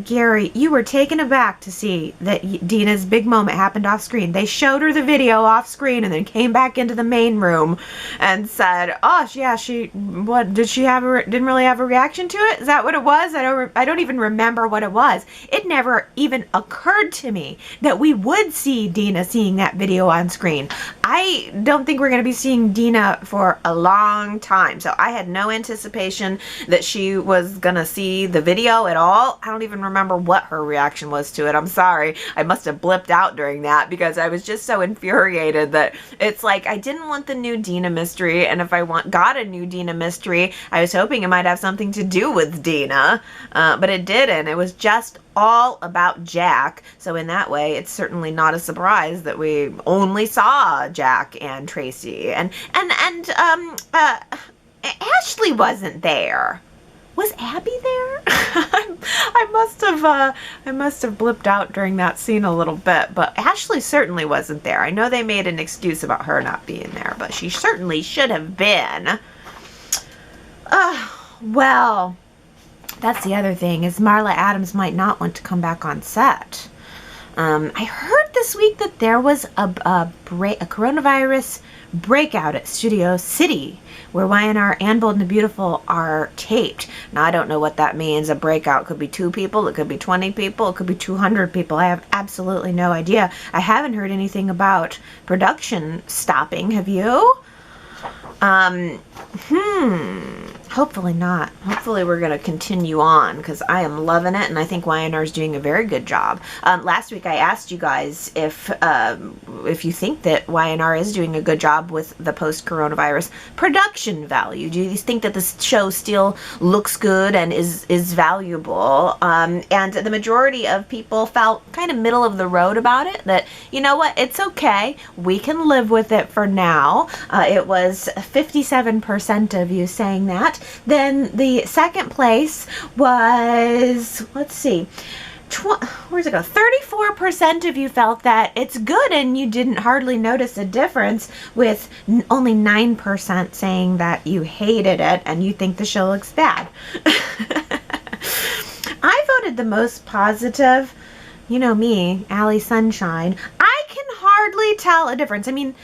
Gary, you were taken aback to see that Dina's big moment happened off screen. They showed her the video off screen and then came back into the main room and said, "Oh, yeah, didn't really have a reaction to it? Is that what it was? I don't even remember what it was." It never even occurred to me that we would see Dina seeing that video on screen. I don't think we're going to be seeing Dina for a long time. So I had no anticipation that she was going to see the video at all. I don't even remember what her reaction was to it. I'm sorry. I must have blipped out during that because I was just so infuriated that it's like I didn't want the new Dina mystery, and if I got a new Dina mystery, I was hoping it might have something to do with Dina, but it didn't. It was just all about Jack. So in that way, it's certainly not a surprise that we only saw Jack and Tracy, and Ashley wasn't there. Was Abby there? I must have blipped out during that scene a little bit, but Ashley certainly wasn't there. I know they made an excuse about her not being there, but she certainly should have been. Well, that's the other thing, is Marla Adams might not want to come back on set. I heard this week that there was a coronavirus breakout at Studio City, where Y&R and Bold and the Beautiful are taped. Now, I don't know what that means. A breakout could be 2 people, it could be 20 people, it could be 200 people. I have absolutely no idea. I haven't heard anything about production stopping. Have you? Hopefully not. Hopefully we're going to continue on, because I am loving it, and I think Y&R is doing a very good job. Last week I asked you guys if you think that Y&R is doing a good job with the post-coronavirus production value. Do you think that this show still looks good and is valuable? And the majority of people felt kind of middle of the road about it, that, you know what, it's okay. We can live with it for now. It was 57% of you saying that. Then the second place was, let's see, where's it go? 34% of you felt that it's good and you didn't hardly notice a difference, with only 9% saying that you hated it and you think the show looks bad. I voted the most positive. You know me, Allie Sunshine. I can hardly tell a difference. I mean,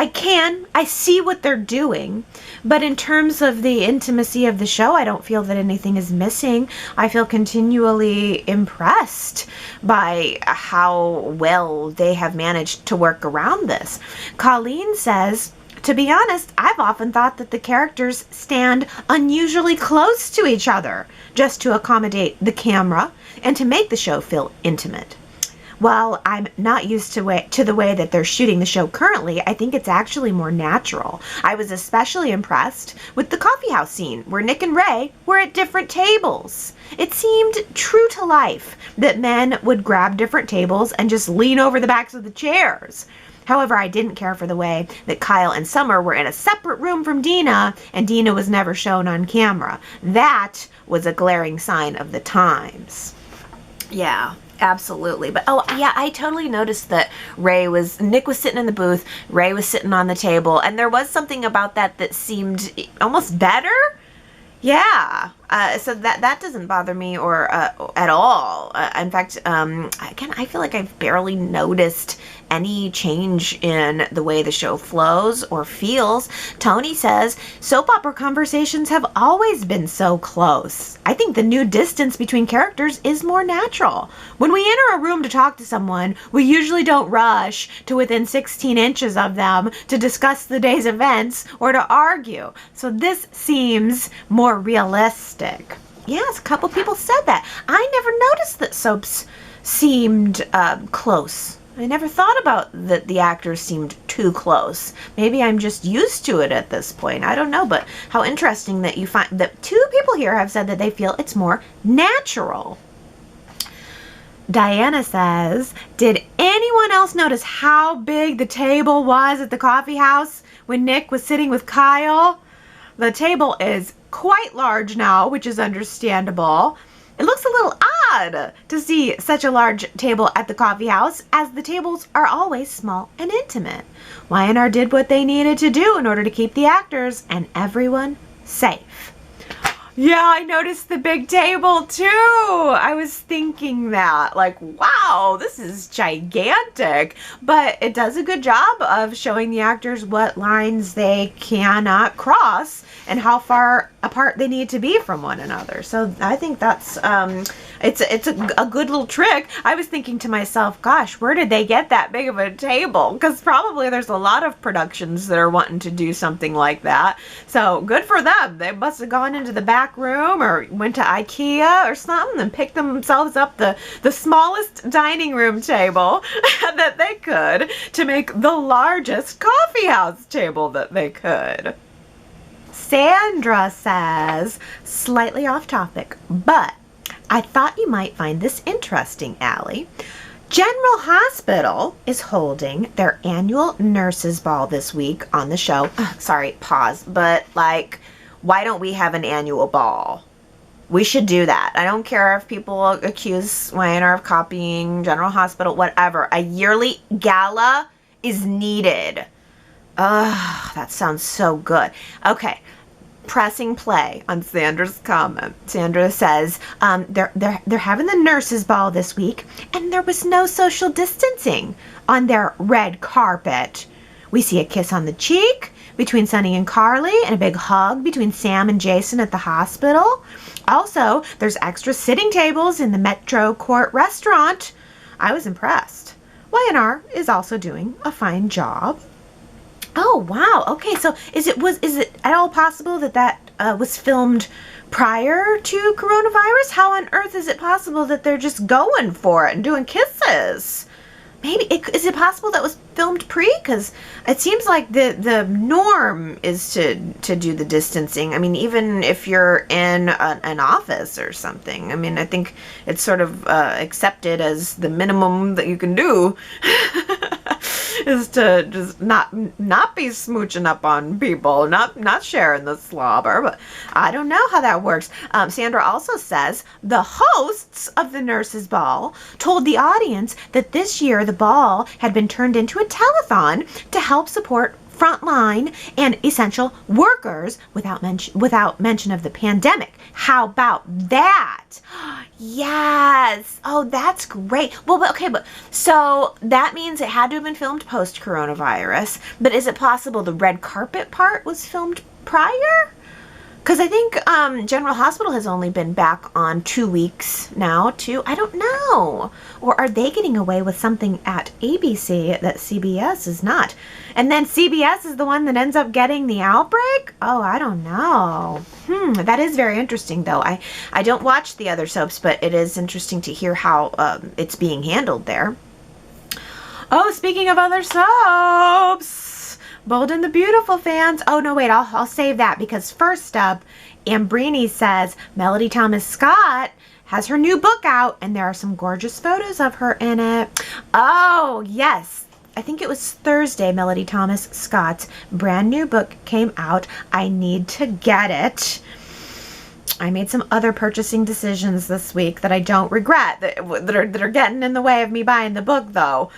I see what they're doing, but in terms of the intimacy of the show, I don't feel that anything is missing. I feel continually impressed by how well they have managed to work around this. Colleen says, to be honest, I've often thought that the characters stand unusually close to each other just to accommodate the camera and to make the show feel intimate. While I'm not used to the way that they're shooting the show currently, I think it's actually more natural. I was especially impressed with the coffee house scene where Nick and Ray were at different tables. It seemed true to life that men would grab different tables and just lean over the backs of the chairs. However, I didn't care for the way that Kyle and Summer were in a separate room from Dina, and Dina was never shown on camera. That was a glaring sign of the times. Yeah. Absolutely. But oh yeah, I totally noticed that Nick was sitting in the booth, Ray was sitting on the table, and there was something about that seemed almost better. Yeah. So that doesn't bother me or at all. In fact, again, I feel like I've barely noticed any change in the way the show flows or feels. Tony says, soap opera conversations have always been so close. I think the new distance between characters is more natural. When we enter a room to talk to someone, we usually don't rush to within 16 inches of them to discuss the day's events or to argue. So this seems more realistic. Yes, a couple people said that. I never noticed that soaps seemed close. I never thought about that the actors seemed too close. Maybe I'm just used to it at this point. I don't know, but how interesting that you find that 2 people here have said that they feel it's more natural. Diana says, did anyone else notice how big the table was at the coffee house when Nick was sitting with Kyle? The table is quite large now, which is understandable. It looks a little odd to see such a large table at the coffee house, as the tables are always small and intimate. Y&R did what they needed to do in order to keep the actors and everyone safe. Yeah, I noticed the big table too. I was thinking that, like, wow, this is gigantic. But it does a good job of showing the actors what lines they cannot cross and how far apart they need to be from one another. So I think that's it's a good little trick. I was thinking to myself, gosh, where did they get that big of a table? Because probably there's a lot of productions that are wanting to do something like that. So good for them. They must have gone into the back room or went to IKEA or something and picked themselves up the smallest dining room table that they could to make the largest coffee house table that they could. Sandra says, slightly off topic, but I thought you might find this interesting, Allie. General Hospital is holding their annual nurses ball this week on the show. Sorry, pause. But like, why don't we have an annual ball? We should do that. I don't care if people accuse Y&R of copying General Hospital, whatever. A yearly gala is needed. Ugh, that sounds so good. Okay. Pressing play on Sandra's comment. Sandra says, they're having the nurses ball this week, and there was no social distancing on their red carpet. We see a kiss on the cheek between Sunny and Carly, and a big hug between Sam and Jason at the hospital. Also, there's extra sitting tables in the Metro Court restaurant. I was impressed. Y&R is also doing a fine job. Oh, wow. Okay, so is it at all possible that was filmed prior to coronavirus? How on earth is it possible that they're just going for it and doing kisses? Maybe, is it possible that was filmed pre? Because it seems like the norm is to do the distancing. I mean, even if you're in an office or something. I mean, I think it's sort of accepted as the minimum that you can do. Is to just not be smooching up on people, not sharing the slobber. But I don't know how that works. Sandra also says the hosts of the nurses' ball told the audience that this year the ball had been turned into a telethon to help support frontline and essential workers without mention of the pandemic. How about that? Yes. Oh, that's great. Well, okay, but so that means it had to have been filmed post-coronavirus, but is it possible the red carpet part was filmed prior? Because I think General Hospital has only been back on 2 weeks now, too. I don't know. Or are they getting away with something at ABC that CBS is not? And then CBS is the one that ends up getting the outbreak? Oh, I don't know. That is very interesting, though. I don't watch the other soaps, but it is interesting to hear how it's being handled there. Oh, speaking of other soaps... Bold and the Beautiful fans. Oh, no, wait, I'll save that because first up, Ambrini says Melody Thomas Scott has her new book out and there are some gorgeous photos of her in it. Oh, yes. I think it was Thursday, Melody Thomas Scott's brand new book came out. I need to get it. I made some other purchasing decisions this week that I don't regret that are getting in the way of me buying the book, though.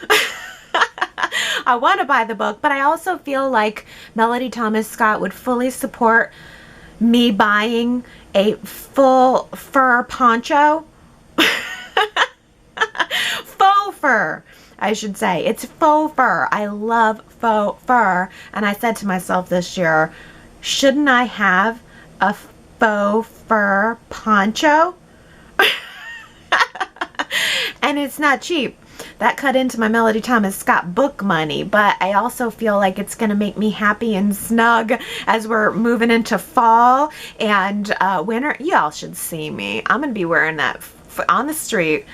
I want to buy the book, but I also feel like Melody Thomas Scott would fully support me buying a full fur poncho. Faux fur, I should say. It's faux fur. I love faux fur. And I said to myself this year, shouldn't I have a faux fur poncho? And it's not cheap. That cut into my Melody Thomas Scott book money, but I also feel like it's going to make me happy and snug as we're moving into fall and winter. Y'all should see me. I'm going to be wearing that on the street.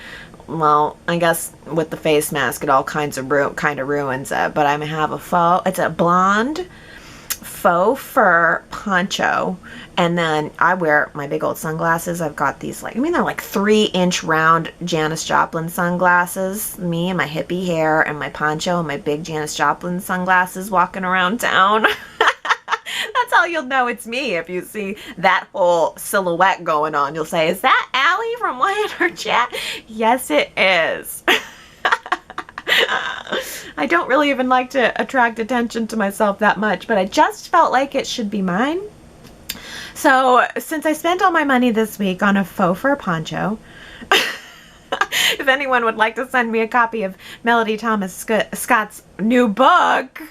Well, I guess with the face mask, it all kind of ruins it, but I'm going to have it's a blonde faux fur poncho, and then I wear my big old sunglasses. I've got these they're like 3-inch round Janis Joplin sunglasses. Me and my hippie hair and my poncho and my big Janis Joplin sunglasses walking around town. That's how you'll know it's me if you see that whole silhouette going on. You'll say, is that Allie from Y&R Chat? Yes, it is. I don't really even like to attract attention to myself that much, but I just felt like it should be mine. So since I spent all my money this week on a faux fur poncho, if if anyone would like to send me a copy of Melody Thomas Scott's new book,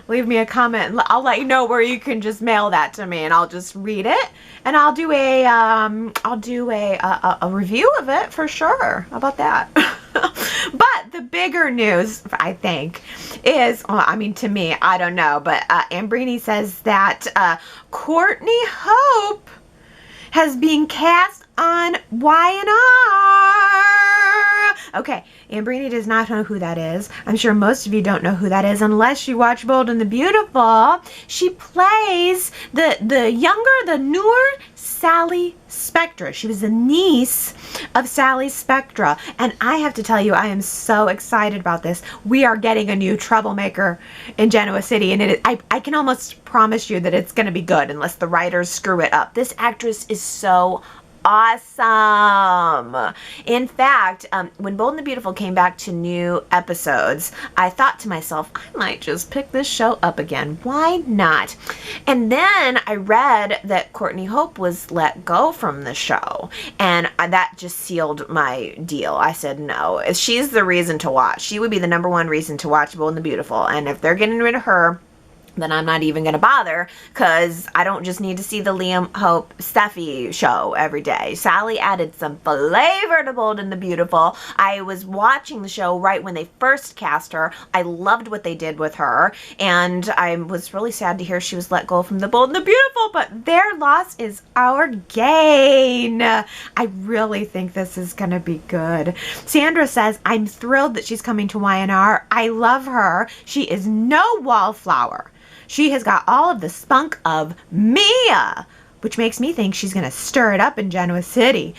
leave me a comment and I'll let you know where you can just mail that to me, and I'll just read it, and I'll do a review of it for sure. How about that? But the bigger news, I think, is, well, I mean, to me, I don't know, but Ambrini says that Courtney Hope has been cast on Y&R. Okay, Ambrini does not know who that is. I'm sure most of you don't know who that is unless you watch Bold and the Beautiful. She plays the newer Sally Spectra. She was the niece of Sally Spectra. And I have to tell you, I am so excited about this. We are getting a new troublemaker in Genoa City, and I can almost promise you that it's going to be good unless the writers screw it up. This actress is so awesome. In fact, when Bold and the Beautiful came back to new episodes, I thought to myself, I might just pick this show up again. Why not? And then I read that Courtney Hope was let go from the show, and that just sealed my deal. I said, no, she's the reason to watch. She would be the #1 reason to watch Bold and the Beautiful, and if they're getting rid of her, then I'm not even going to bother, because I don't just need to see the Liam Hope Steffi show every day. Sally added some flavor to Bold and the Beautiful. I was watching the show right when they first cast her. I loved what they did with her, and I was really sad to hear she was let go from the Bold and the Beautiful, but their loss is our gain. I really think this is going to be good. Sandra says, I'm thrilled that she's coming to Y&R. I love her. She is no wallflower. She has got all of the spunk of Mia, which makes me think she's going to stir it up in Genoa City.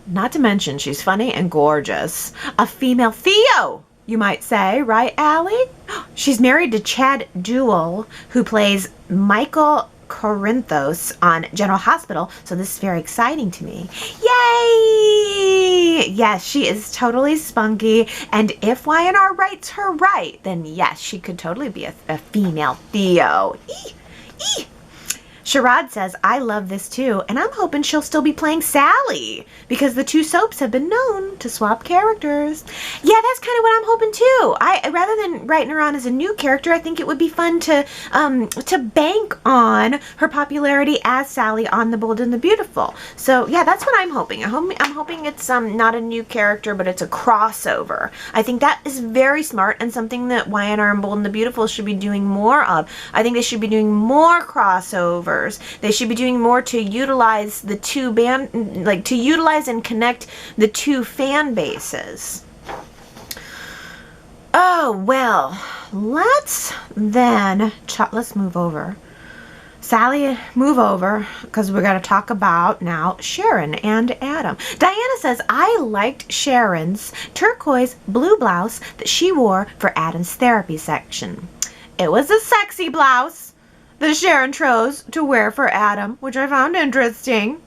Not to mention, she's funny and gorgeous. A female Theo, you might say, right, Allie? She's married to Chad Duell, who plays Michael Corinthos on General Hospital, so this is very exciting to me. Yay! Yes, she is totally spunky, and if Y&R writes her right, then yes, she could totally be a female Theo. Eee! Sherrod says, I love this too, and I'm hoping she'll still be playing Sally, because the two soaps have been known to swap characters. Yeah, that's kind of what I'm hoping too. Rather than writing her on as a new character, I think it would be fun to bank on her popularity as Sally on The Bold and the Beautiful. So yeah, that's what I'm hoping. I'm hoping it's not a new character, but it's a crossover. I think that is very smart and something that Y&R and Bold and the Beautiful should be doing more of. I think they should be doing more crossovers. They should be doing more to utilize the two to utilize and connect the two fan bases. Oh, well, let's move over. Sally, move over, because we're going to talk about now Sharon and Adam. Diana says, I liked Sharon's turquoise blue blouse that she wore for Adam's therapy section. It was a sexy blouse that Sharon chose to wear for Adam, which I found interesting.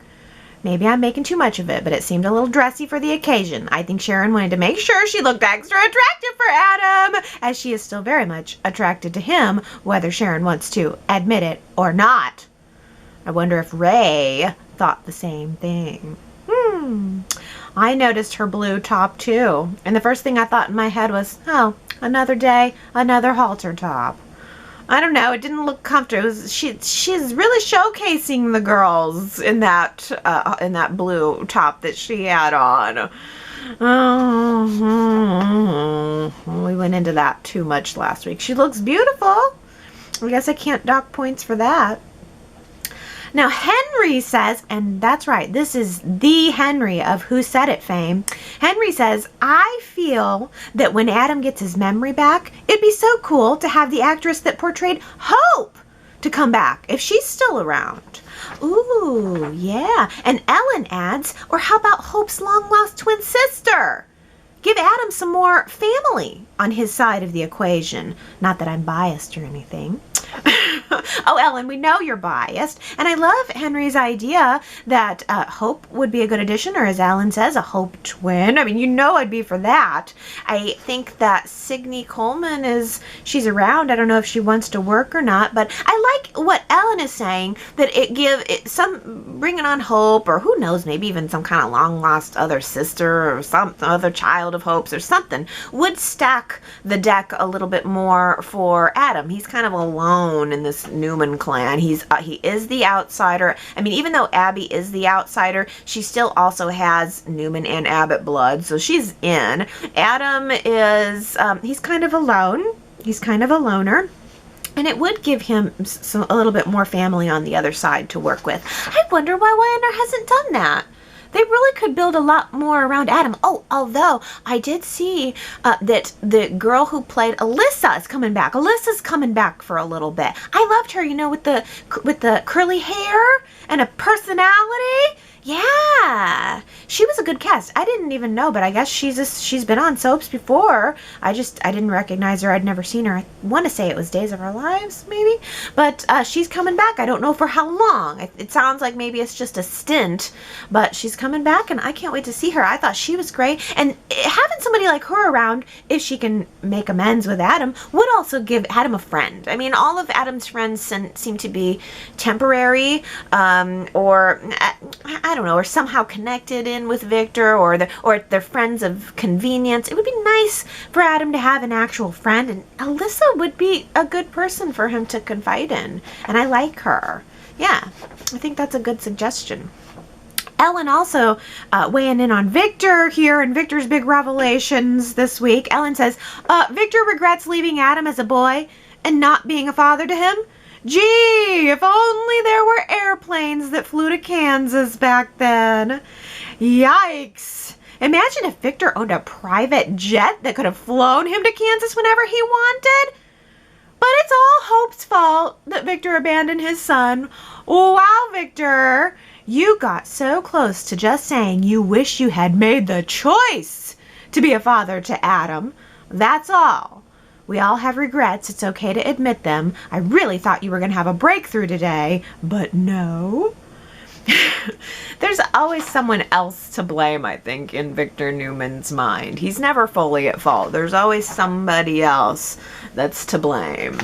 Maybe I'm making too much of it, but it seemed a little dressy for the occasion. I think Sharon wanted to make sure she looked extra attractive for Adam, as she is still very much attracted to him, whether Sharon wants to admit it or not. I wonder if Ray thought the same thing. I noticed her blue top too, and the first thing I thought in my head was, oh, another day, another halter top. I don't know. It didn't look comfortable. She's really showcasing the girls in that blue top that she had on. We went into that too much last week. She looks beautiful. I guess I can't dock points for that. Now, Henry says, and that's right, this is the Henry of Who Said It fame. Henry says, I feel that when Adam gets his memory back, it'd be so cool to have the actress that portrayed Hope to come back, if she's still around. Ooh, yeah. And Ellen adds, or how about Hope's long-lost twin sister? Give Adam some more family on his side of the equation. Not that I'm biased or anything. Oh, Ellen, we know you're biased. And I love Henry's idea that Hope would be a good addition, or as Ellen says, a Hope twin. I mean, you know I'd be for that. I think that Signe Coleman she's around. I don't know if she wants to work or not, but I like what Ellen is saying, that some bringing on Hope, or who knows, maybe even some kind of long lost other sister or some other child of Hope's or something, would stack the deck a little bit more for Adam. He's kind of alone in this Newman clan. He is the outsider. I mean, even though Abby is the outsider, she still also has Newman and Abbott blood, so she's in. Adam is, he's kind of alone. He's kind of a loner. And it would give him a little bit more family on the other side to work with. I wonder why Y&R hasn't done that. They really could build a lot more around Adam. Oh, although I did see that the girl who played Alyssa is coming back. Alyssa's coming back for a little bit. I loved her, you know, with the curly hair and a personality. Yeah, she was a good cast. I didn't even know, but I guess she's been on soaps before. I didn't recognize her. I'd never seen her. I want to say it was Days of Our Lives, maybe. But she's coming back. I don't know for how long. It sounds like maybe it's just a stint, but she's coming back, and I can't wait to see her. I thought she was great, and having somebody like her around, if she can make amends with Adam, would also give Adam a friend. I mean, all of Adam's friends seem to be temporary, or I don't know, or somehow connected in with Victor, or they're friends of convenience. It would be nice for Adam to have an actual friend, and Alyssa would be a good person for him to confide in, and I like her. Yeah, I think that's a good suggestion. Ellen also weighing in on Victor here, and Victor's big revelations this week. Ellen says, Victor regrets leaving Adam as a boy and not being a father to him. Gee, if only there were airplanes that flew to Kansas back then. Yikes. Imagine if Victor owned a private jet that could have flown him to Kansas whenever he wanted. But it's all Hope's fault that Victor abandoned his son. Wow, Victor, you got so close to just saying you wish you had made the choice to be a father to Adam. That's all. We all have regrets. It's okay to admit them. I really thought you were going to have a breakthrough today, but no. There's always someone else to blame, I think, in Victor Newman's mind. He's never fully at fault. There's always somebody else that's to blame.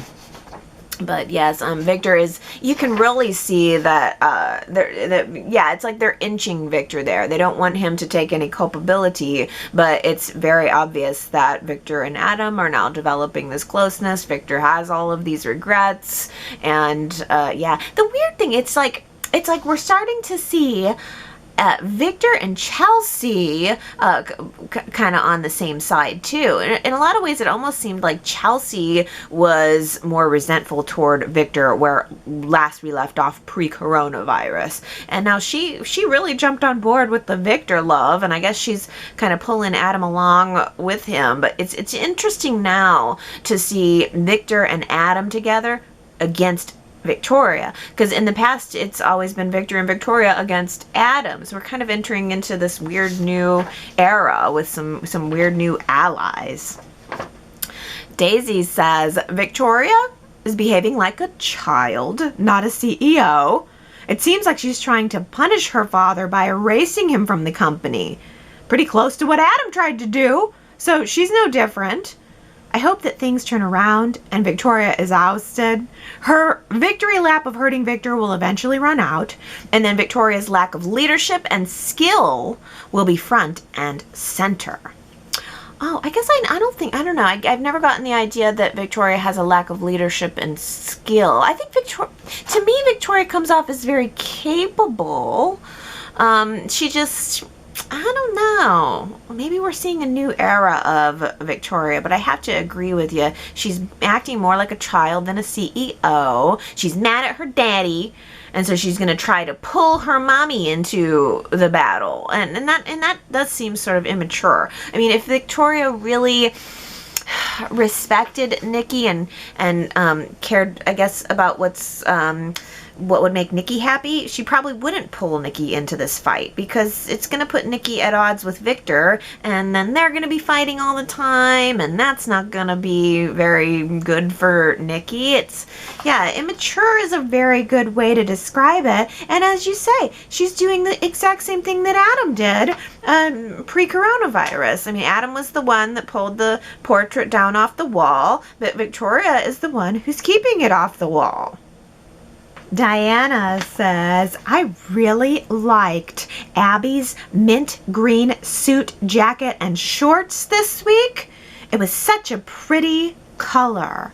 But yes, Victor is, you can really see that, it's like they're inching Victor there. They don't want him to take any culpability, but it's very obvious that Victor and Adam are now developing this closeness. Victor has all of these regrets, and the weird thing, it's like we're starting to see Victor and Chelsea kind of on the same side too. In a lot of ways, it almost seemed like Chelsea was more resentful toward Victor where last we left off pre-coronavirus. And now she really jumped on board with the Victor love, and I guess she's kind of pulling Adam along with him. But it's interesting now to see Victor and Adam together against Victoria, because in the past it's always been Victor and Victoria against Adam. So we're kind of entering into this weird new era with some weird new allies. Daisy says Victoria is behaving like a child, not a CEO. It seems like she's trying to punish her father by erasing him from the company. Pretty close to what Adam tried to do, so she's no different. I hope that things turn around and Victoria is ousted. Her victory lap of hurting Victor will eventually run out, and then Victoria's lack of leadership and skill will be front and center. Oh, I guess I don't know. I've never gotten the idea that Victoria has a lack of leadership and skill. I think to me, Victoria comes off as very capable. I don't know. Maybe we're seeing a new era of Victoria, but I have to agree with you. She's acting more like a child than a CEO. She's mad at her daddy, and so she's going to try to pull her mommy into the battle. And that does seem sort of immature. I mean, if Victoria really respected Nikki and cared, I guess, about what would make Nikki happy, she probably wouldn't pull Nikki into this fight because it's going to put Nikki at odds with Victor, and then they're going to be fighting all the time, and that's not going to be very good for Nikki. Immature is a very good way to describe it. And as you say, she's doing the exact same thing that Adam did pre-coronavirus. I mean, Adam was the one that pulled the portrait down off the wall, but Victoria is the one who's keeping it off the wall. Diana says, I really liked Abby's mint green suit, jacket, and shorts this week. It was such a pretty color.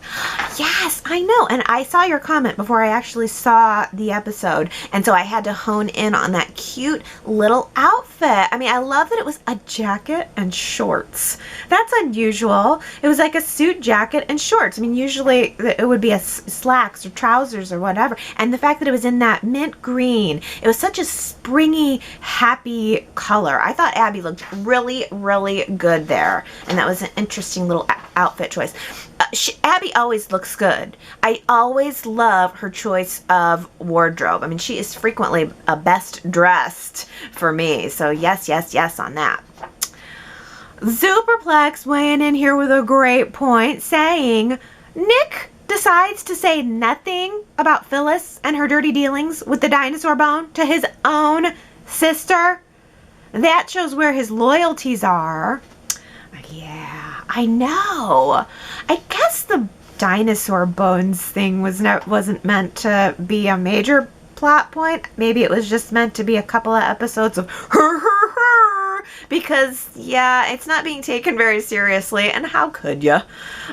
Yes, I know. And I saw your comment before I actually saw the episode. And so I had to hone in on that cute little outfit. I mean, I love that it was a jacket and shorts. That's unusual. It was like a suit, jacket, and shorts. I mean, usually it would be a slacks or trousers or whatever. And the fact that it was in that mint green, it was such a springy, happy color. I thought Abby looked really, really good there. And that was an interesting little outfit choice. Abby always looks good. I always love her choice of wardrobe. I mean, she is frequently a best dressed for me. So yes, yes, yes on that. Superplex weighing in here with a great point, saying Nick decides to say nothing about Phyllis and her dirty dealings with the dinosaur bone to his own sister. That shows where his loyalties are. Yeah, I know. I guess the dinosaur bones thing wasn't meant to be a major plot point. Maybe it was just meant to be a couple of episodes of her, because yeah, it's not being taken very seriously, and how could you?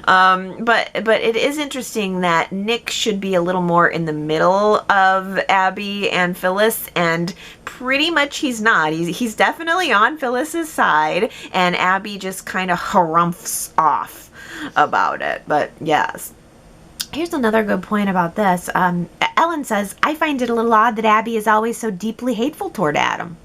But it is interesting that Nick should be a little more in the middle of Abby and Phyllis, and pretty much he's not. He's definitely on Phyllis's side, and Abby just kind of harumphs off about it. But yes. Here's another good point about this. Ellen says, I find it a little odd that Abby is always so deeply hateful toward Adam.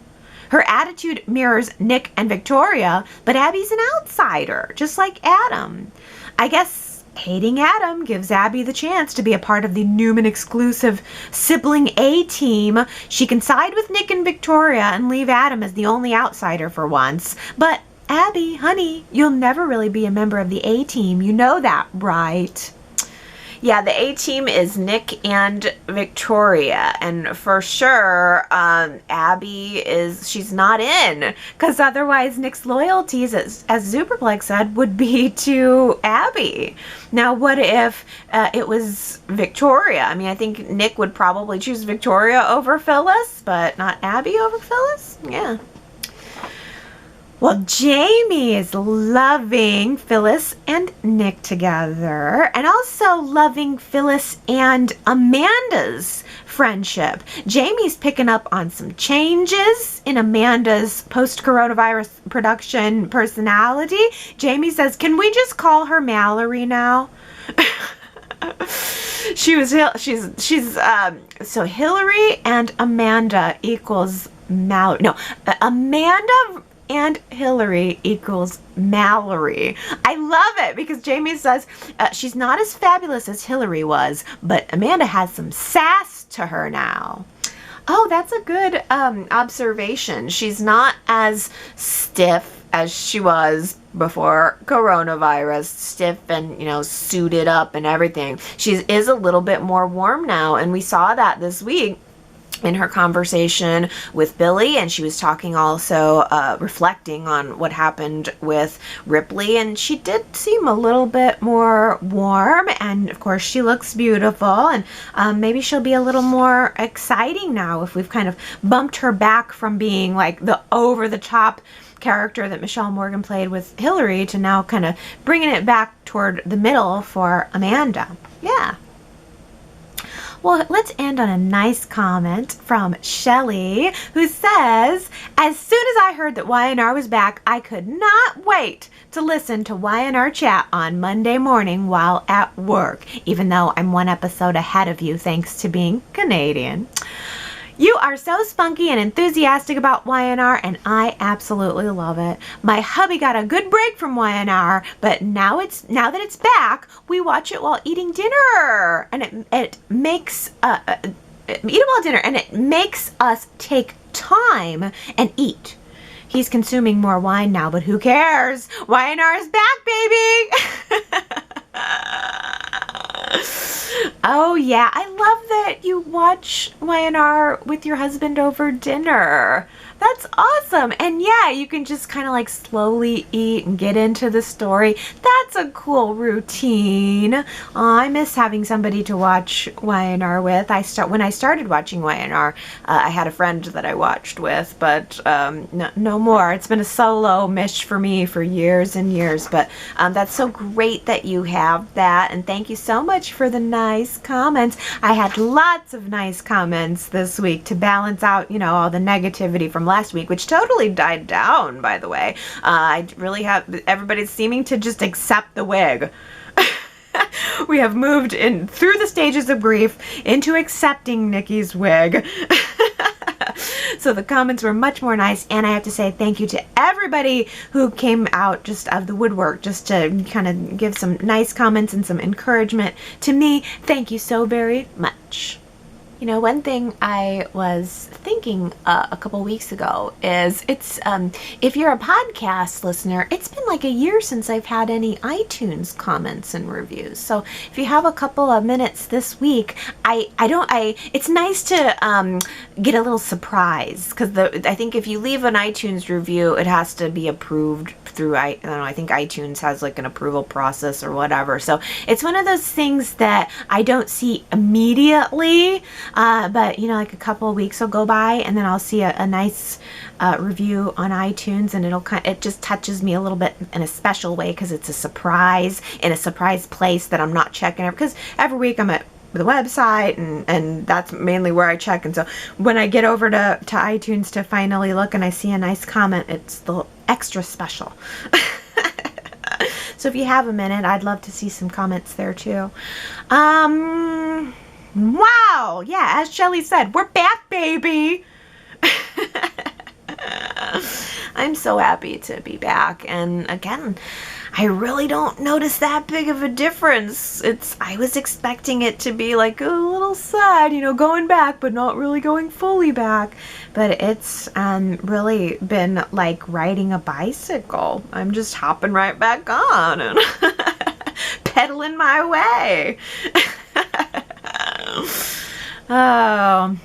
Her attitude mirrors Nick and Victoria, but Abby's an outsider, just like Adam. I guess hating Adam gives Abby the chance to be a part of the Newman exclusive sibling A-team. She can side with Nick and Victoria and leave Adam as the only outsider for once. But Abby, honey, you'll never really be a member of the A-team. You know that, right? Yeah, the A-team is Nick and Victoria, and for sure, Abby she's not in, because otherwise Nick's loyalties, as Superplex said, would be to Abby. Now, what if it was Victoria? I mean, I think Nick would probably choose Victoria over Phyllis, but not Abby over Phyllis? Yeah. Well, Jamie is loving Phyllis and Nick together, and also loving Phyllis and Amanda's friendship. Jamie's picking up on some changes in Amanda's post-coronavirus production personality. Jamie says, can we just call her Mallory now? So Hillary and Amanda equals Mallory. No, Amanda and Hillary equals Mallory. I love it because Jamie says she's not as fabulous as Hillary was, but Amanda has some sass to her now. Oh, that's a good observation. She's not as stiff as she was before coronavirus, stiff and, suited up and everything. She is a little bit more warm now, and we saw that this week in her conversation with Billy, and she was talking also, reflecting on what happened with Ripley, and she did seem a little bit more warm, and of course she looks beautiful, and maybe she'll be a little more exciting now if we've kind of bumped her back from being like the over-the-top character that Michelle Morgan played with Hillary to now kind of bringing it back toward the middle for Amanda. Yeah. Well, let's end on a nice comment from Shelley, who says, as soon as I heard that Y&R was back, I could not wait to listen to Y&R Chat on Monday morning while at work, even though I'm one episode ahead of you thanks to being Canadian. You are so spunky and enthusiastic about Y&R, and I absolutely love it. My hubby got a good break from Y&R, but now that it's back, we watch it while eating dinner, and it makes eatable dinner, and it makes us take time and eat. He's consuming more wine now, but who cares? Y&R is back, baby! Oh yeah, I love that you watch Y&R with your husband over dinner. That's awesome. And yeah, you can just kind of like slowly eat and get into the story. That's a cool routine. I miss having somebody to watch Y&R with. When I started watching Y&R, I had a friend that I watched with, but no more. It's been a solo mish for me for years and years, but that's so great that you have that, and thank you so much for the nice comments. I had lots of nice comments this week to balance out, you know, all the negativity from last week, which totally died down, by the way. I really have, everybody's seeming to just accept the wig. We have moved in through the stages of grief into accepting Nikki's wig. So the comments were much more nice, and I have to say thank you to everybody who came out just of the woodwork just to kind of give some nice comments and some encouragement to me. Thank you so very much. You know, one thing I was thinking a couple weeks ago is if you're a podcast listener, it's been like a year since I've had any iTunes comments and reviews. So if you have a couple of minutes this week, it's nice to get a little surprise, because I think if you leave an iTunes review, it has to be approved through, I don't know, I think iTunes has like an approval process or whatever. So it's one of those things that I don't see immediately. But you know, like a couple of weeks will go by, and then I'll see a nice review on iTunes, and it just touches me a little bit in a special way, because it's a surprise in a surprise place that I'm not checking it, because every week I'm at the website, and that's mainly where I check. And so when I get over to iTunes to finally look and I see a nice comment, it's the extra special. So if you have a minute, I'd love to see some comments there too. Wow, yeah, as Shelly said, we're back, baby. I'm so happy to be back, and again, I really don't notice that big of a difference. I was expecting it to be like a little sad, you know, going back but not really going fully back, but it's really been like riding a bicycle. I'm just hopping right back on and pedaling my way. Oh,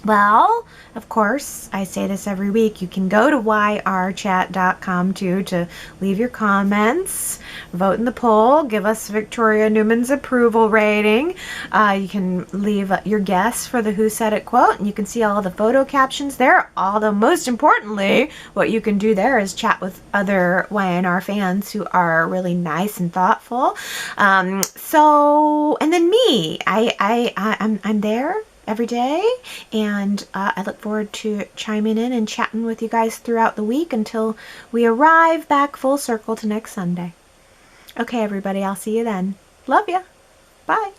well, of course, I say this every week. You can go to yrchat.com too to leave your comments, vote in the poll, give us Victoria Newman's approval rating. You can leave your guess for the Who Said It quote, and you can see all the photo captions there. Although most importantly, what you can do there is chat with other Y&R fans who are really nice and thoughtful. And then me, I'm there every day, and I look forward to chiming in and chatting with you guys throughout the week until we arrive back full circle to next Sunday. Okay, everybody, I'll see you then. Love ya. Bye.